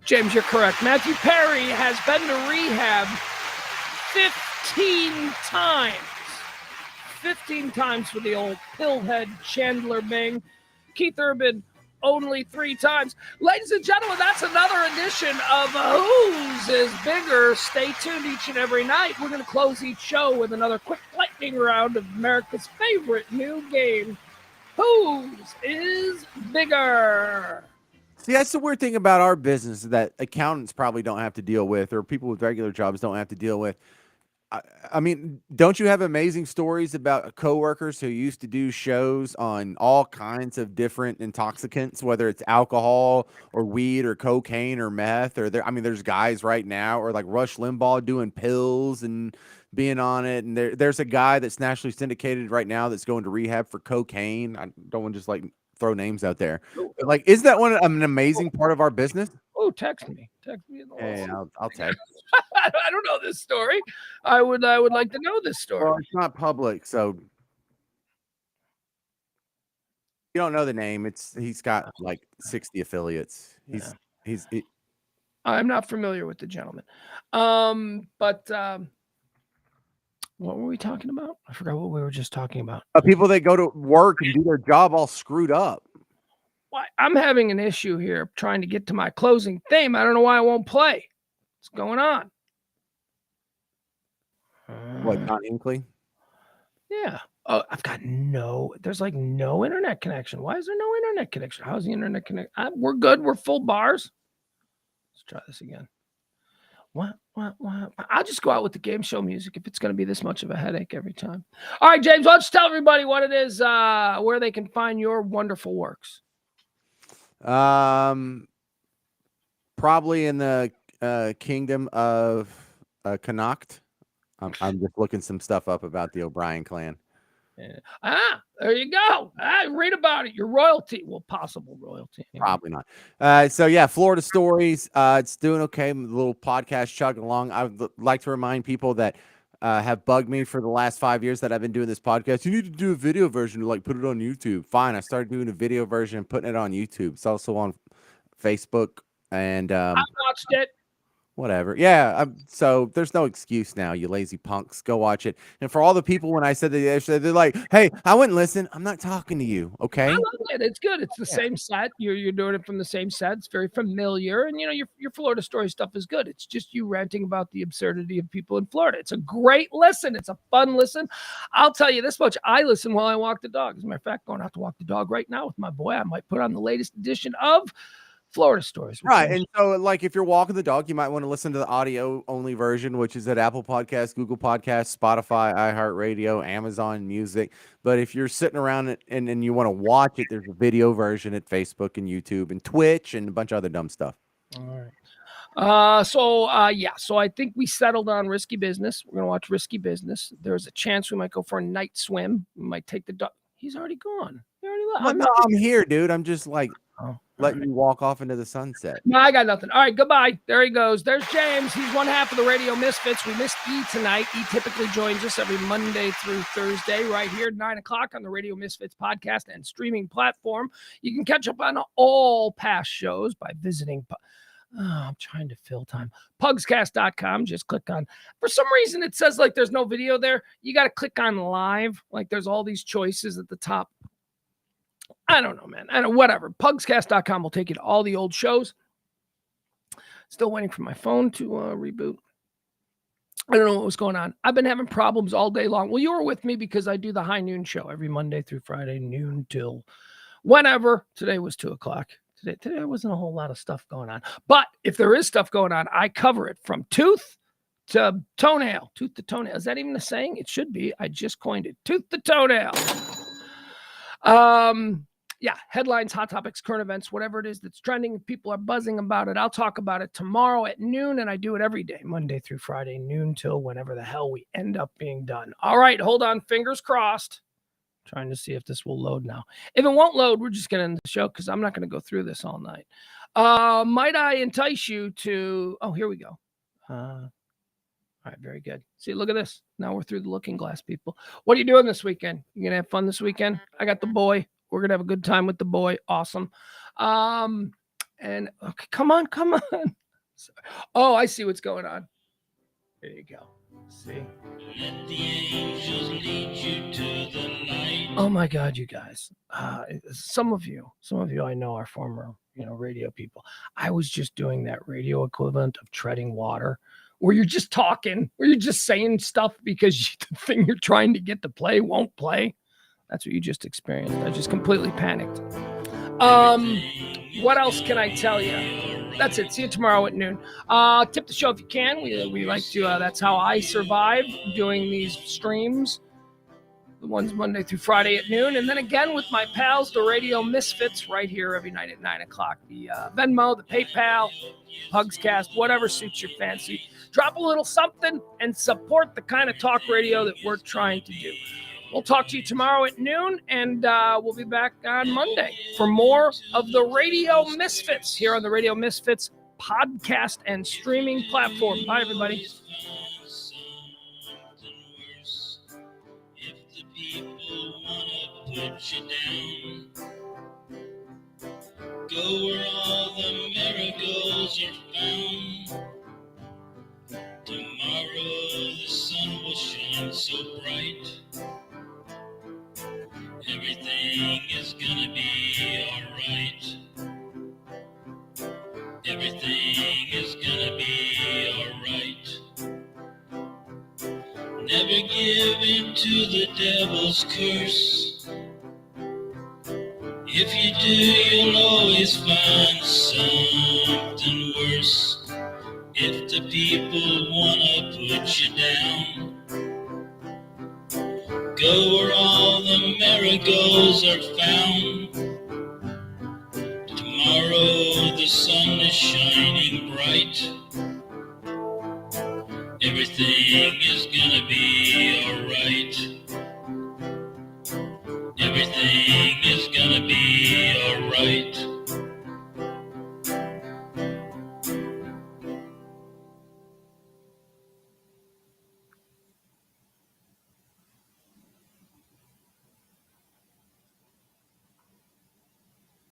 James, you're correct. Matthew Perry has been to rehab 15 times. 15 times for the old pillhead Chandler Bing. Keith Urban, only 3 times. Ladies and gentlemen, that's another edition of Whose is Bigger. Stay tuned each and every night. We're going to close each show with another quick lightning round of America's favorite new game, Whose is Bigger? See, that's the weird thing about our business that accountants probably don't have to deal with, or people with regular jobs don't have to deal with. I mean, don't you have amazing stories about coworkers who used to do shows on all kinds of different intoxicants, whether it's alcohol or weed or cocaine or meth, or there's guys right now, or like Rush Limbaugh doing pills and being on it. And there's a guy that's nationally syndicated right now that's going to rehab for cocaine. I don't want to just like throw names out there. But like, is that an amazing part of our business? Oh, text me. Text me. Hey, I'll text. I don't know this story. I would like to know this story. Well, it's not public, so you don't know the name. He's got like 60 affiliates. I'm not familiar with the gentleman. But what were we talking about? I forgot what we were just talking about. People that go to work and do their job all screwed up. Well, I'm having an issue here trying to get to my closing theme. I don't know why it won't play. What's going on? What, not Inkley? Yeah. Oh, there's like no internet connection. Why is there no internet connection? How's the internet connect? We're good. We're full bars. Let's try this again. What? I'll just go out with the game show music if it's going to be this much of a headache every time. All right, James, why don't you tell everybody what it is, where they can find your wonderful works? Probably in the kingdom of Connacht. I'm just looking some stuff up about the O'Brien clan. Yeah. There you go. Read about it. Your royalty. Well, possible royalty. Anyway. Probably not. So yeah, Florida Stories. It's doing okay. A little podcast chugging along. I would like to remind people that have bugged me for the last 5 years that I've been doing this podcast. You need to do a video version, like put it on YouTube. Fine. I started doing a video version, putting it on YouTube. It's also on Facebook and I watched it. Whatever. Yeah. So there's no excuse now, you lazy punks. Go watch it. And for all the people, when I said that yesterday, they're like, hey, I wouldn't listen. I'm not talking to you. Okay. I love it. It's good. It's the same set. You're doing it from the same set. It's very familiar. And, your Florida Story stuff is good. It's just you ranting about the absurdity of people in Florida. It's a great listen. It's a fun listen. I'll tell you this much. I listen while I walk the dog. As a matter of fact, going out to walk the dog right now with my boy, I might put on the latest edition of Florida Stories. Right. And so, like, if you're walking the dog, you might want to listen to the audio only version, which is at Apple Podcasts, Google Podcasts, Spotify, iHeartRadio, Amazon Music. But if you're sitting around and you want to watch it, there's a video version at Facebook and YouTube and Twitch and a bunch of other dumb stuff. All right. So I think we settled on Risky Business. We're going to watch Risky Business. There's a chance we might go for a night swim. We might take the dog. He's already gone. He already left. I'm here, dude. I'm just like, letting you walk off into the sunset. No, I got nothing. All right, goodbye. There he goes. There's James. He's one half of the Radio Misfits. We missed E tonight. E typically joins us every Monday through Thursday right here at 9 o'clock on the Radio Misfits podcast and streaming platform. You can catch up on all past shows by visiting I'm trying to fill time. Pugscast.com. Just click on. For some reason, it says like there's no video there. You got to click on live. Like there's all these choices at the top. I don't know, man. Whatever. Pugscast.com will take you to all the old shows. Still waiting for my phone to reboot. I don't know what was going on. I've been having problems all day long. Well, you were with me because I do the high noon show every Monday through Friday, noon till whenever. Today was 2 o'clock. Today wasn't a whole lot of stuff going on. But if there is stuff going on, I cover it from tooth to toenail. Tooth to toenail. Is that even a saying? It should be. I just coined it. Tooth to toenail. Yeah, headlines, hot topics, current events, whatever it is that's trending. If people are buzzing about it, I'll talk about it tomorrow at noon, and I do it every day, Monday through Friday, noon till whenever the hell we end up being done. All right, hold on, fingers crossed. Trying to see if this will load now. If it won't load, we're just going to end the show because I'm not going to go through this all night. Might I entice you to... Oh, here we go. All right, very good. See, look at this. Now we're through the looking glass, people. What are you doing this weekend? You going to have fun this weekend? I got the boy. We're going to have a good time with the boy. Awesome. And okay, come on. Oh, I see what's going on. There you go. See? Let the angels lead you to the light. Oh my God, you guys. Some of you I know are former, radio people. I was just doing that radio equivalent of treading water, where you're just talking, where you're just saying stuff because the thing you're trying to get to play won't play. That's what you just experienced. I just completely panicked. What else can I tell you? That's it. See you tomorrow at noon. Tip the show if you can. We like to, that's how I survive doing these streams. The ones Monday through Friday at noon. And then again with my pals, the Radio Misfits, right here every night at 9 o'clock. The Venmo, the PayPal, Pugscast, whatever suits your fancy. Drop a little something and support the kind of talk radio that we're trying to do. We'll talk to you tomorrow at noon, and we'll be back on Monday for more of the Radio Misfits here on the Radio Misfits podcast and streaming platform. Bye, everybody. If the people wanna put you down, go where all the miracles are found. Tomorrow the sun will shine so bright. Everything is gonna be alright. Everything is gonna be alright. Never give in to the devil's curse. If you do, you'll always find something worse. If the people wanna put you down, go where all the marigolds are found. Tomorrow the sun is shining bright. Everything is